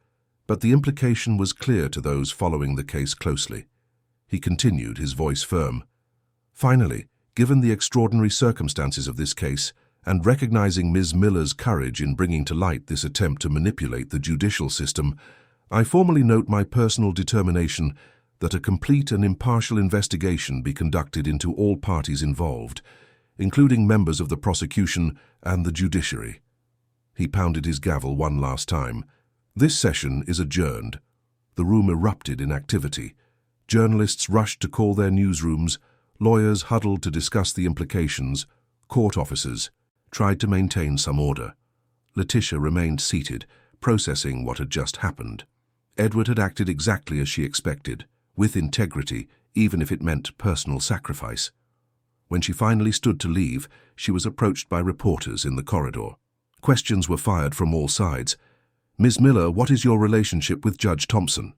A: but the implication was clear to those following the case closely. He continued, his voice firm. "Finally, given the extraordinary circumstances of this case, and recognizing Ms. Miller's courage in bringing to light this attempt to manipulate the judicial system, I formally note my personal determination that a complete and impartial investigation be conducted into all parties involved, including members of the prosecution and the judiciary." He pounded his gavel one last time. "This session is adjourned." The room erupted in activity. Journalists rushed to call their newsrooms, lawyers huddled to discuss the implications, court officers tried to maintain some order. Letitia remained seated, processing what had just happened. Edward had acted exactly as she expected, with integrity, even if it meant personal sacrifice. When she finally stood to leave, she was approached by reporters in the corridor. Questions were fired from all sides. "Ms. Miller, what is your relationship with Judge Thompson?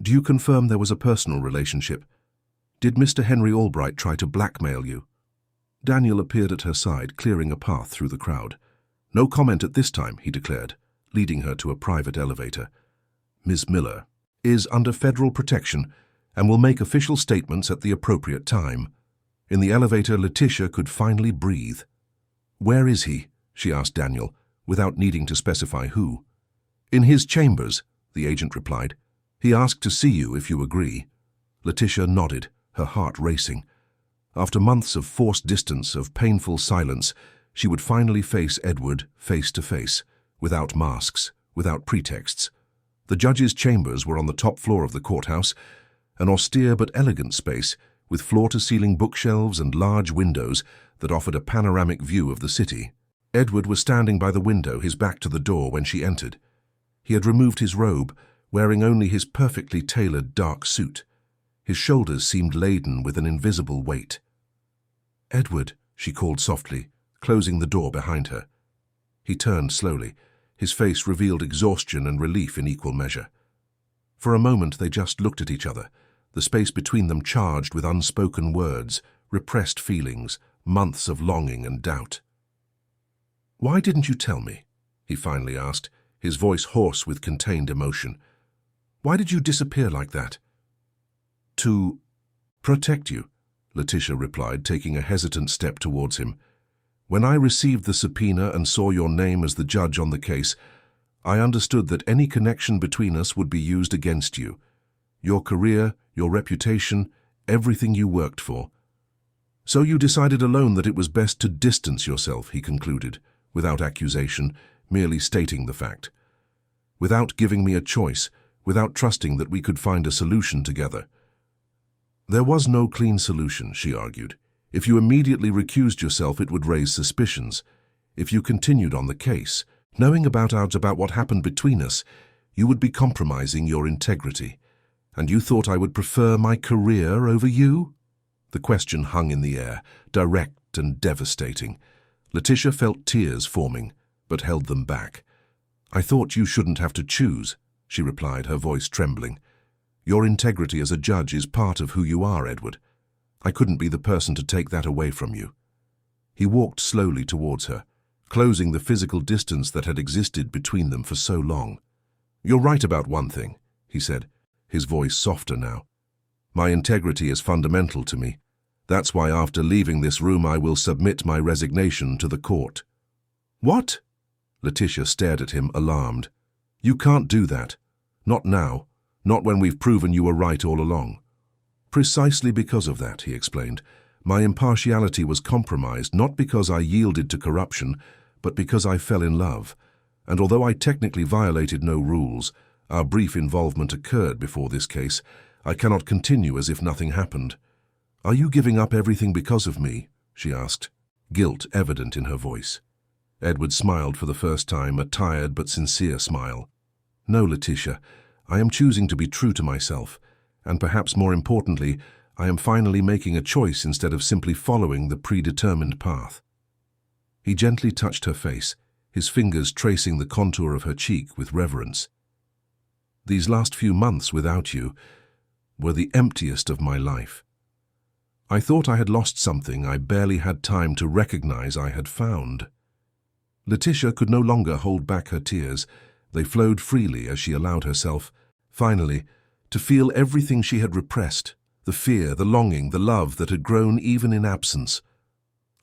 A: Do you confirm there was a personal relationship? Did Mr. Henry Albright try to blackmail you?" Daniel appeared at her side, clearing a path through the crowd. "No comment at this time," he declared, leading her to a private elevator. "Ms. Miller is under federal protection and will make official statements at the appropriate time." In the elevator, Letitia could finally breathe. "Where is he?" she asked Daniel, without needing to specify who. "In his chambers," the agent replied. "He asked to see you if you agree." Letitia nodded, her heart racing. After months of forced distance, of painful silence, she would finally face Edward face to face, without masks, without pretexts. The judge's chambers were on the top floor of the courthouse, an austere but elegant space, with floor-to-ceiling bookshelves and large windows that offered a panoramic view of the city. Edward was standing by the window, his back to the door, when she entered. He had removed his robe, wearing only his perfectly tailored dark suit. His shoulders seemed laden with an invisible weight. "Edward," she called softly, closing the door behind her. He turned slowly. His face revealed exhaustion and relief in equal measure. For a moment they just looked at each other, the space between them charged with unspoken words, repressed feelings, months of longing and doubt. "Why didn't you tell me?" he finally asked, his voice hoarse with contained emotion. "Why did you disappear like that?" "To protect you," Letitia replied, taking a hesitant step towards him. "When I received the subpoena and saw your name as the judge on the case, I understood that any connection between us would be used against you. Your career, your reputation, everything you worked for. So you decided alone that it was best to distance yourself," he concluded, without accusation, merely stating the fact. "Without giving me a choice, without trusting that we could find a solution together." "There was no clean solution," she argued. "If you immediately recused yourself, it would raise suspicions. If you continued on the case, knowing about what happened between us, you would be compromising your integrity. And you thought I would prefer my career over you?" The question hung in the air, direct and devastating. Letitia felt tears forming, but held them back. "I thought you shouldn't have to choose," she replied, her voice trembling. "Your integrity as a judge is part of who you are, Edward. I couldn't be the person to take that away from you." He walked slowly towards her, closing the physical distance that had existed between them for so long. "You're right about one thing," he said, his voice softer now. "My integrity is fundamental to me. That's why after leaving this room I will submit my resignation to the court." "What?" Letitia stared at him, alarmed. "You can't do that. Not now. Not when we've proven you were right all along." "Precisely because of that," he explained. "My impartiality was compromised not because I yielded to corruption, but because I fell in love. And although I technically violated no rules, our brief involvement occurred before this case, I cannot continue as if nothing happened." "Are you giving up everything because of me?" she asked, guilt evident in her voice. Edward smiled for the first time, a tired but sincere smile. "No, Letitia, I am choosing to be true to myself, and perhaps more importantly, I am finally making a choice instead of simply following the predetermined path." He gently touched her face, his fingers tracing the contour of her cheek with reverence. "These last few months without you were the emptiest of my life. I thought I had lost something I barely had time to recognize I had found." Letitia could no longer hold back her tears. They flowed freely as she allowed herself, finally, to feel everything she had repressed, the fear, the longing, the love that had grown even in absence.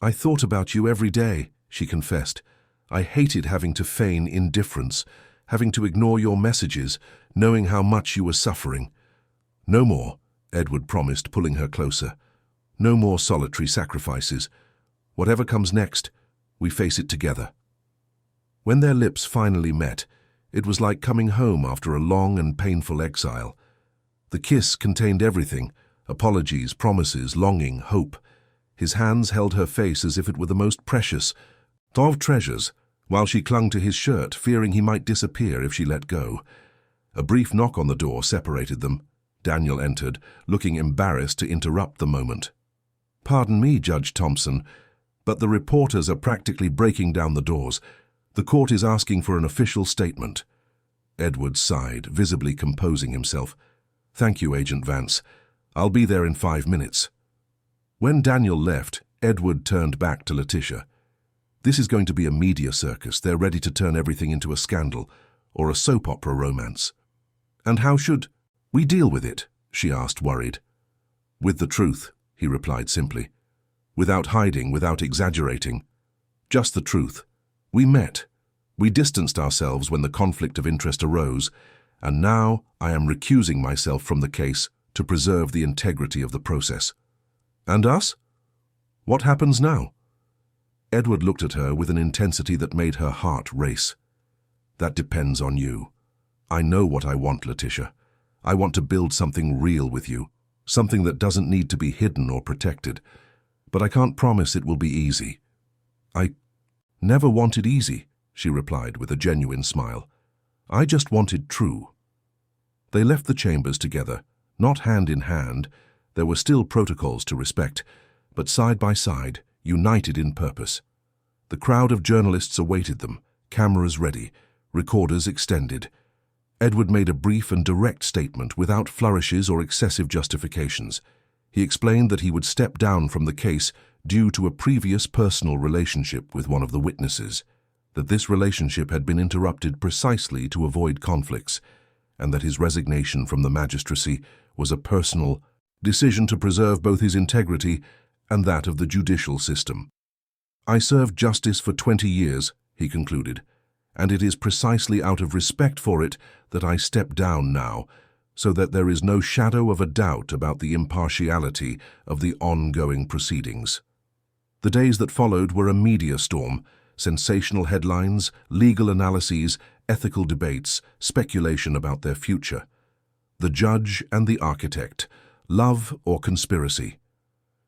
A: "I thought about you every day," she confessed. "I hated having to feign indifference, having to ignore your messages, knowing how much you were suffering." "No more," Edward promised, pulling her closer. "No more solitary sacrifices. Whatever comes next, we face it together." When their lips finally met, it was like coming home after a long and painful exile. The kiss contained everything: apologies, promises, longing, hope. His hands held her face as if it were the most precious of treasures, while she clung to his shirt, fearing he might disappear if she let go. A brief knock on the door separated them. Daniel entered, looking embarrassed to interrupt the moment. "Pardon me, Judge Thompson, but the reporters are practically breaking down the doors. The court is asking for an official statement." Edward sighed, visibly composing himself. "Thank you, Agent Vance. I'll be there in 5 minutes." When Daniel left, Edward turned back to Letitia. "This is going to be a media circus. They're ready to turn everything into a scandal, or a soap opera romance." "And how should we deal with it?" she asked, worried. "With the truth," he replied simply. "Without hiding, without exaggerating. Just the truth. We met. We distanced ourselves when the conflict of interest arose, and now I am recusing myself from the case to preserve the integrity of the process." "And us? What happens now?" Edward looked at her with an intensity that made her heart race. "That depends on you. I know what I want, Letitia. I want to build something real with you, something that doesn't need to be hidden or protected. But I can't promise it will be easy." "I never wanted easy," she replied with a genuine smile. "I just wanted true." They left the chambers together, not hand in hand. There were still protocols to respect, but side by side, united in purpose. The crowd of journalists awaited them, cameras ready, recorders extended. Edward made a brief and direct statement without flourishes or excessive justifications. He explained that he would step down from the case due to a previous personal relationship with one of the witnesses, that this relationship had been interrupted precisely to avoid conflicts, and that his resignation from the magistracy was a personal decision to preserve both his integrity and that of the judicial system. "I served justice for 20 years, he concluded, and it is precisely out of respect for it that I step down now, so that there is no shadow of a doubt about the impartiality of the ongoing proceedings." The days that followed were a media storm: sensational headlines, legal analyses, ethical debates, speculation about their future. The judge and the architect, love or conspiracy.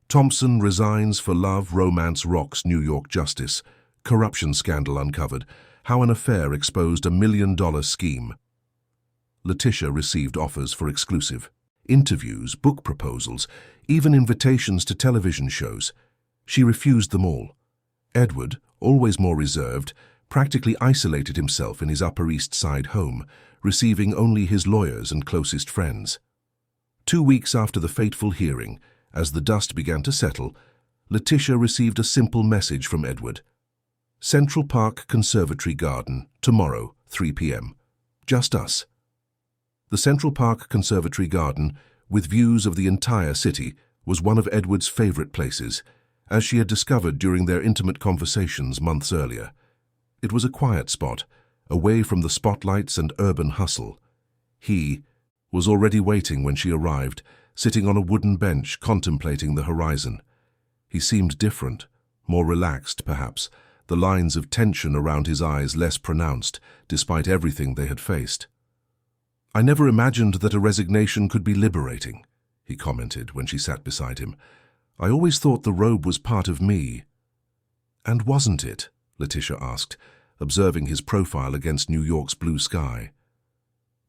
A: Thompson resigns for love, romance rocks New York justice. Corruption scandal uncovered. How an affair exposed $1 million scheme. Letitia received offers for exclusive interviews, book proposals, even invitations to television shows. She refused them all. Edward, always more reserved, practically isolated himself in his Upper East Side home, receiving only his lawyers and closest friends. 2 weeks after the fateful hearing, as the dust began to settle, Letitia received a simple message from Edward. "Central Park Conservatory Garden, tomorrow, 3 p.m. Just us." The Central Park Conservatory Garden, with views of the entire city, was one of Edward's favorite places, as she had discovered during their intimate conversations months earlier. It was a quiet spot, away from the spotlights and urban hustle. He was already waiting when she arrived, sitting on a wooden bench contemplating the horizon. He seemed different, more relaxed perhaps, the lines of tension around his eyes less pronounced, despite everything they had faced. "I never imagined that a resignation could be liberating," he commented when she sat beside him. "I always thought the robe was part of me." "And wasn't it?" Letitia asked, observing his profile against New York's blue sky.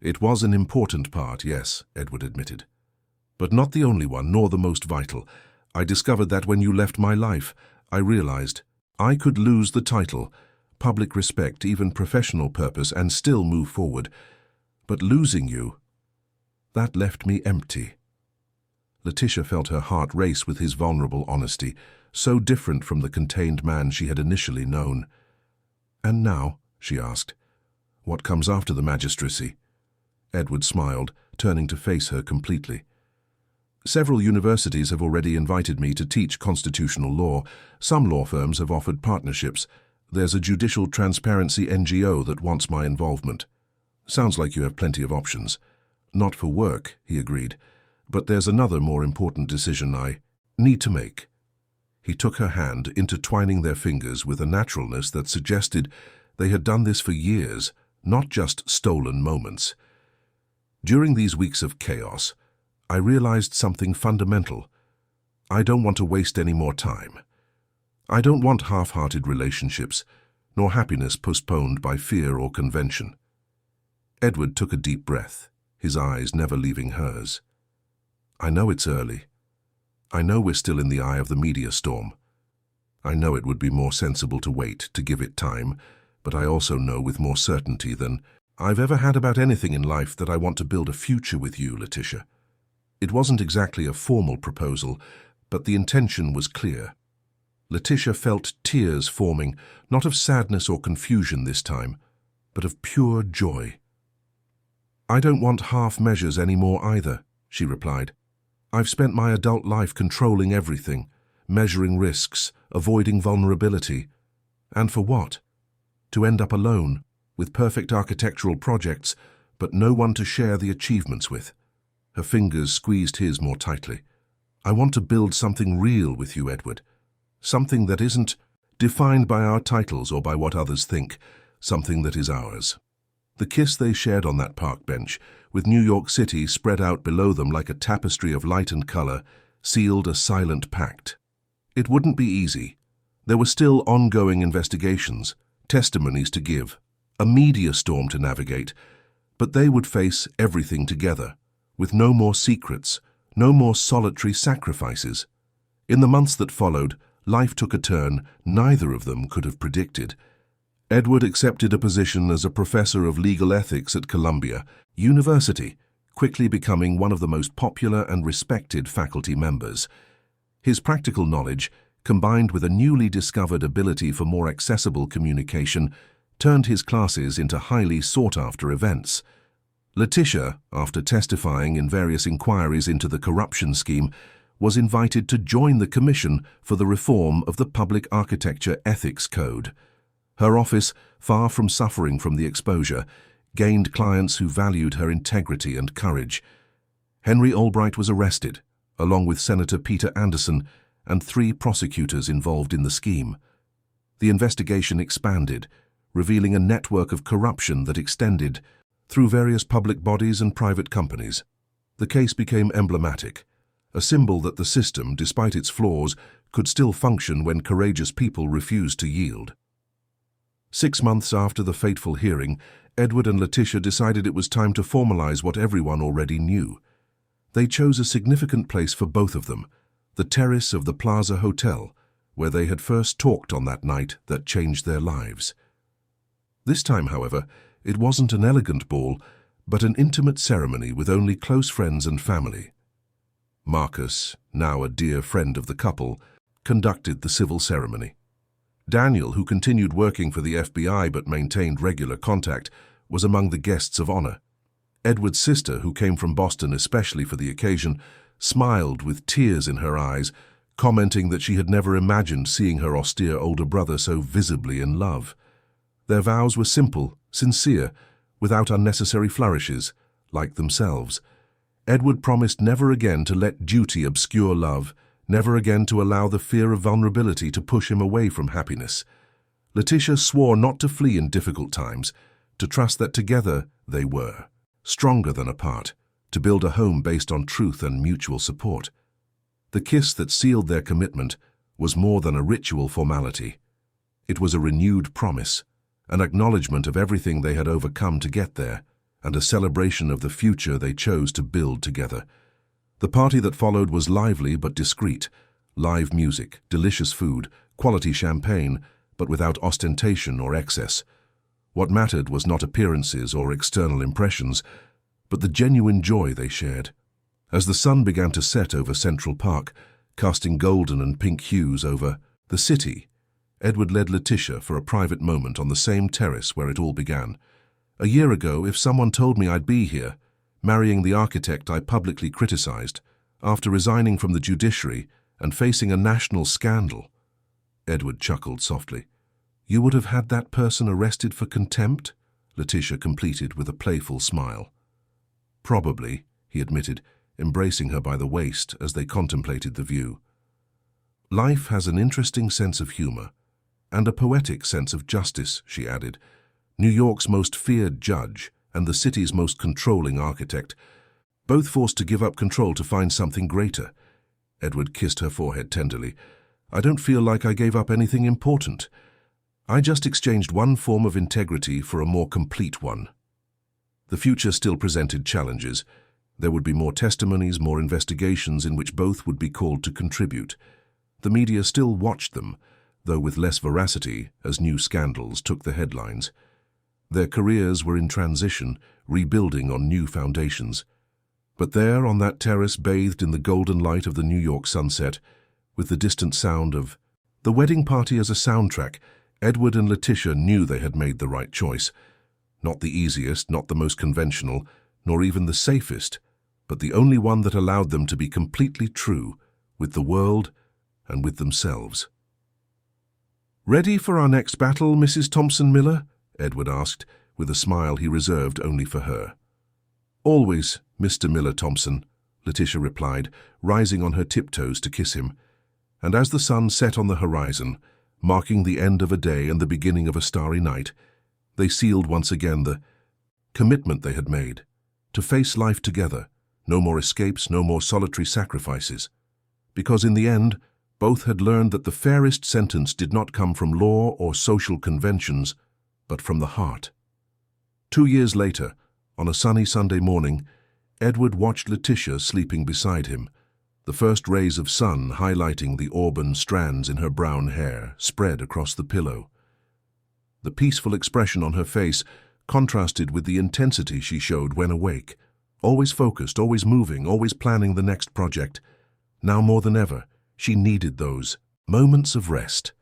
A: "It was an important part, yes," Edward admitted. "But not the only one, nor the most vital. I discovered that when you left my life, I realized I could lose the title, public respect, even professional purpose, and still move forward. But losing you, that left me empty." Letitia felt her heart race with his vulnerable honesty, so different from the contained man she had initially known. "And now," she asked, "what comes after the magistracy?" Edward smiled, turning to face her completely. "Several universities have already invited me to teach constitutional law. Some law firms have offered partnerships. There's a judicial transparency NGO that wants my involvement." "Sounds like you have plenty of options." "Not for work," he agreed. "But there's another more important decision I need to make." He took her hand, intertwining their fingers with a naturalness that suggested they had done this for years, not just stolen moments. "During these weeks of chaos, I realized something fundamental. I don't want to waste any more time. I don't want half-hearted relationships, nor happiness postponed by fear or convention." Edward took a deep breath, his eyes never leaving hers. "I know it's early. I know we're still in the eye of the media storm. I know it would be more sensible to wait, to give it time, but I also know with more certainty than I've ever had about anything in life that I want to build a future with you, Letitia." It wasn't exactly a formal proposal, but the intention was clear. Letitia felt tears forming, not of sadness or confusion this time, but of pure joy. "I don't want half measures anymore either," she replied. "I've spent my adult life controlling everything, measuring risks, avoiding vulnerability. And for what? To end up alone, with perfect architectural projects, but no one to share the achievements with." Her fingers squeezed his more tightly. "I want to build something real with you, Edward. Something that isn't defined by our titles or by what others think. Something that is ours." The kiss they shared on that park bench, with New York City spread out below them like a tapestry of light and color, sealed a silent pact. It wouldn't be easy. There were still ongoing investigations, testimonies to give, a media storm to navigate, but they would face everything together, with no more secrets, no more solitary sacrifices. In the months that followed, life took a turn neither of them could have predicted. Edward accepted a position as a professor of legal ethics at Columbia University, quickly becoming one of the most popular and respected faculty members. His practical knowledge, combined with a newly discovered ability for more accessible communication, turned his classes into highly sought-after events. Letitia, after testifying in various inquiries into the corruption scheme, was invited to join the Commission for the Reform of the Public Architecture Ethics Code. Her office, far from suffering from the exposure, gained clients who valued her integrity and courage. Henry Albright was arrested, along with Senator Peter Anderson and 3 prosecutors involved in the scheme. The investigation expanded, revealing a network of corruption that extended through various public bodies and private companies. The case became emblematic, a symbol that the system, despite its flaws, could still function when courageous people refused to yield. 6 months after the fateful hearing, Edward and Letitia decided it was time to formalize what everyone already knew. They chose a significant place for both of them, the terrace of the Plaza Hotel, where they had first talked on that night that changed their lives. This time, however, it wasn't an elegant ball, but an intimate ceremony with only close friends and family. Marcus, now a dear friend of the couple, conducted the civil ceremony. Daniel, who continued working for the FBI but maintained regular contact, was among the guests of honor. Edward's sister, who came from Boston especially for the occasion, smiled with tears in her eyes, commenting that she had never imagined seeing her austere older brother so visibly in love. Their vows were simple, sincere, without unnecessary flourishes, like themselves. Edward promised never again to let duty obscure love, never again to allow the fear of vulnerability to push him away from happiness. Letitia swore not to flee in difficult times, to trust that together they were, stronger than apart, to build a home based on truth and mutual support. The kiss that sealed their commitment was more than a ritual formality. It was a renewed promise, an acknowledgement of everything they had overcome to get there, and a celebration of the future they chose to build together. The party that followed was lively but discreet. Live music, delicious food, quality champagne, but without ostentation or excess. What mattered was not appearances or external impressions, but the genuine joy they shared. As the sun began to set over Central Park, casting golden and pink hues over the city, Edward led Letitia for a private moment on the same terrace where it all began. A year ago, if someone told me I'd be here, marrying the architect I publicly criticized, after resigning from the judiciary and facing a national scandal, Edward chuckled softly. You would have had that person arrested for contempt? Letitia completed with a playful smile. Probably, he admitted, embracing her by the waist as they contemplated the view. Life has an interesting sense of humor, and a poetic sense of justice, she added. New York's most feared judge and the city's most controlling architect, both forced to give up control to find something greater. Edward kissed her forehead tenderly. I don't feel like I gave up anything important. I just exchanged one form of integrity for a more complete one. The future still presented challenges. There would be more testimonies, more investigations in which both would be called to contribute. The media still watched them, though with less veracity as new scandals took the headlines. Their careers were in transition, rebuilding on new foundations. But there, on that terrace bathed in the golden light of the New York sunset, with the distant sound of the wedding party as a soundtrack, Edward and Letitia knew they had made the right choice. Not the easiest, not the most conventional, nor even the safest, but the only one that allowed them to be completely true with the world and with themselves. Ready for our next battle, Mrs. Thompson Miller? Edward asked, with a smile he reserved only for her. Always, Mr. Miller Thompson, Letitia replied, rising on her tiptoes to kiss him. And as the sun set on the horizon, marking the end of a day and the beginning of a starry night, they sealed once again the commitment they had made, to face life together, no more escapes, no more solitary sacrifices. Because in the end, both had learned that the fairest sentence did not come from law or social conventions, but from the heart. 2 years later, on a sunny Sunday morning, Edward watched Letitia sleeping beside him, the first rays of sun highlighting the auburn strands in her brown hair spread across the pillow. The peaceful expression on her face contrasted with the intensity she showed when awake. Always focused, always moving, always planning the next project. Now more than ever, she needed those moments of rest.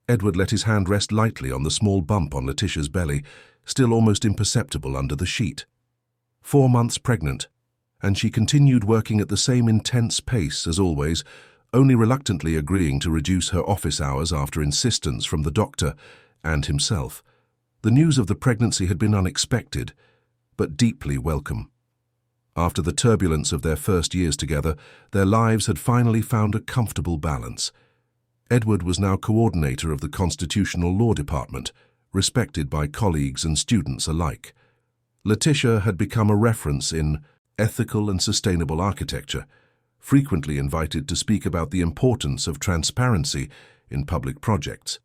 A: Edward let his hand rest lightly on the small bump on Letitia's belly, still almost imperceptible under the sheet. 4 months pregnant, and she continued working at the same intense pace as always, only reluctantly agreeing to reduce her office hours after insistence from the doctor and himself. The news of the pregnancy had been unexpected, but deeply welcome. After the turbulence of their first years together, their lives had finally found a comfortable balance. Edward was now coordinator of the Constitutional Law Department, respected by colleagues and students alike. Letitia had become a reference in ethical and sustainable architecture, frequently invited to speak about the importance of transparency in public projects.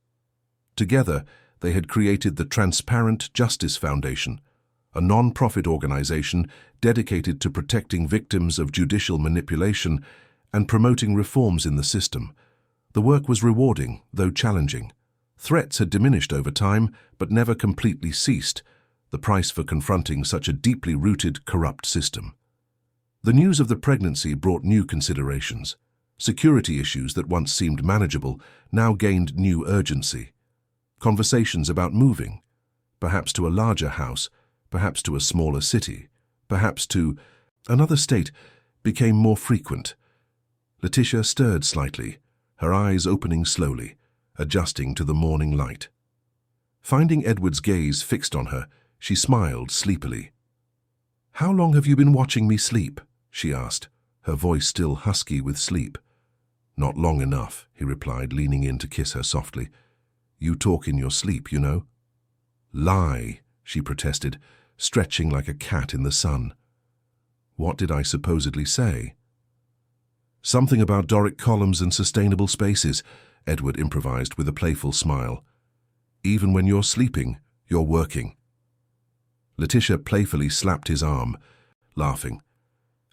A: Together, they had created the Transparent Justice Foundation, a non-profit organization dedicated to protecting victims of judicial manipulation and promoting reforms in the system. The work was rewarding, though challenging. Threats had diminished over time, but never completely ceased, the price for confronting such a deeply rooted, corrupt system. The news of the pregnancy brought new considerations. Security issues that once seemed manageable now gained new urgency. Conversations about moving, perhaps to a larger house, perhaps to a smaller city, perhaps to another state, became more frequent. Letitia stirred slightly, her eyes opening slowly, adjusting to the morning light. Finding Edward's gaze fixed on her, she smiled sleepily. "How long have you been watching me sleep?" she asked, her voice still husky with sleep. "Not long enough," he replied, leaning in to kiss her softly. "You talk in your sleep, you know." "Lie," she protested, stretching like a cat in the sun. "What did I supposedly say?" "Something about Doric columns and sustainable spaces," Edward improvised with a playful smile. "Even when you're sleeping, you're working." Letitia playfully slapped his arm, laughing.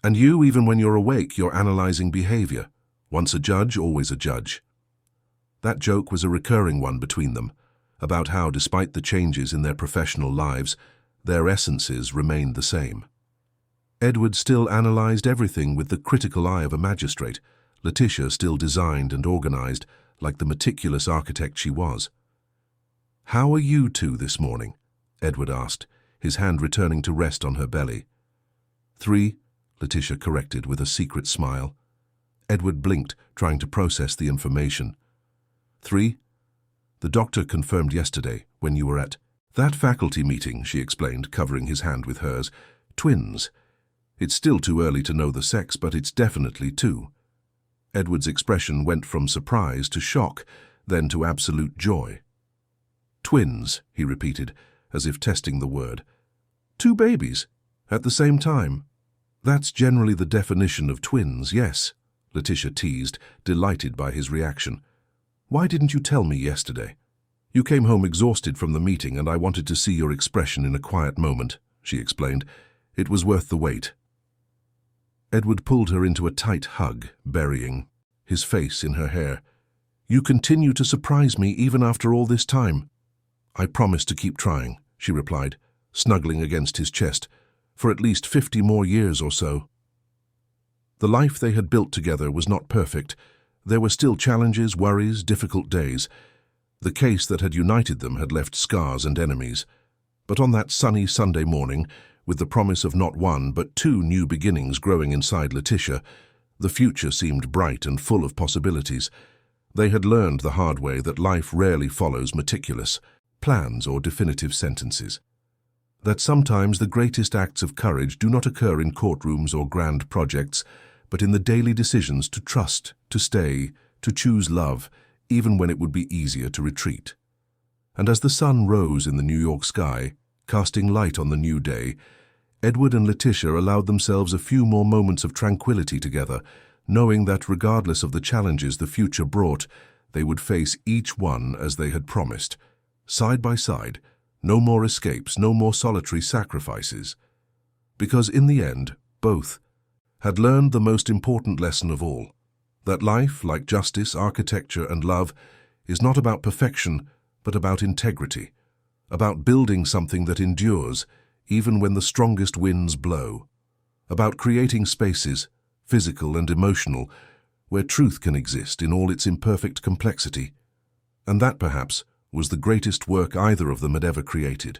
A: "And you, even when you're awake, you're analyzing behavior. Once a judge, always a judge." That joke was a recurring one between them, about how, despite the changes in their professional lives, their essences remained the same. Edward still analyzed everything with the critical eye of a magistrate. Letitia still designed and organized, like the meticulous architect she was. "How are you two this morning?" Edward asked, his hand returning to rest on her belly. 3, Letitia corrected with a secret smile. Edward blinked, trying to process the information. 3, the doctor confirmed yesterday when you were at that faculty meeting, she explained, covering his hand with hers. Twins. It's still too early to know the sex, but it's definitely 2. Edward's expression went from surprise to shock, then to absolute joy. "Twins," he repeated, as if testing the word. "2 babies? At the same time?" "That's generally the definition of twins, yes," Letitia teased, delighted by his reaction. "Why didn't you tell me yesterday?" "You came home exhausted from the meeting and I wanted to see your expression in a quiet moment," she explained. "It was worth the wait." Edward pulled her into a tight hug, burying his face in her hair. "You continue to surprise me even after all this time." "I promise to keep trying," she replied, snuggling against his chest, "for at least 50 more years or so." The life they had built together was not perfect. There were still challenges, worries, difficult days. The case that had united them had left scars and enemies. But on that sunny Sunday morning, with the promise of not 1 but 2 new beginnings growing inside Letitia, the future seemed bright and full of possibilities. They had learned the hard way that life rarely follows meticulous plans or definitive sentences. That sometimes the greatest acts of courage do not occur in courtrooms or grand projects, but in the daily decisions to trust, to stay, to choose love, even when it would be easier to retreat. And as the sun rose in the New York sky, casting light on the new day, Edward and Letitia allowed themselves a few more moments of tranquility together, knowing that regardless of the challenges the future brought, they would face each one as they had promised, side by side. No more escapes, no more solitary sacrifices. Because in the end, both had learned the most important lesson of all, that life, like justice, architecture, and love, is not about perfection, but about integrity, about building something that endures even when the strongest winds blow, about creating spaces, physical and emotional, where truth can exist in all its imperfect complexity. And that, perhaps, was the greatest work either of them had ever created.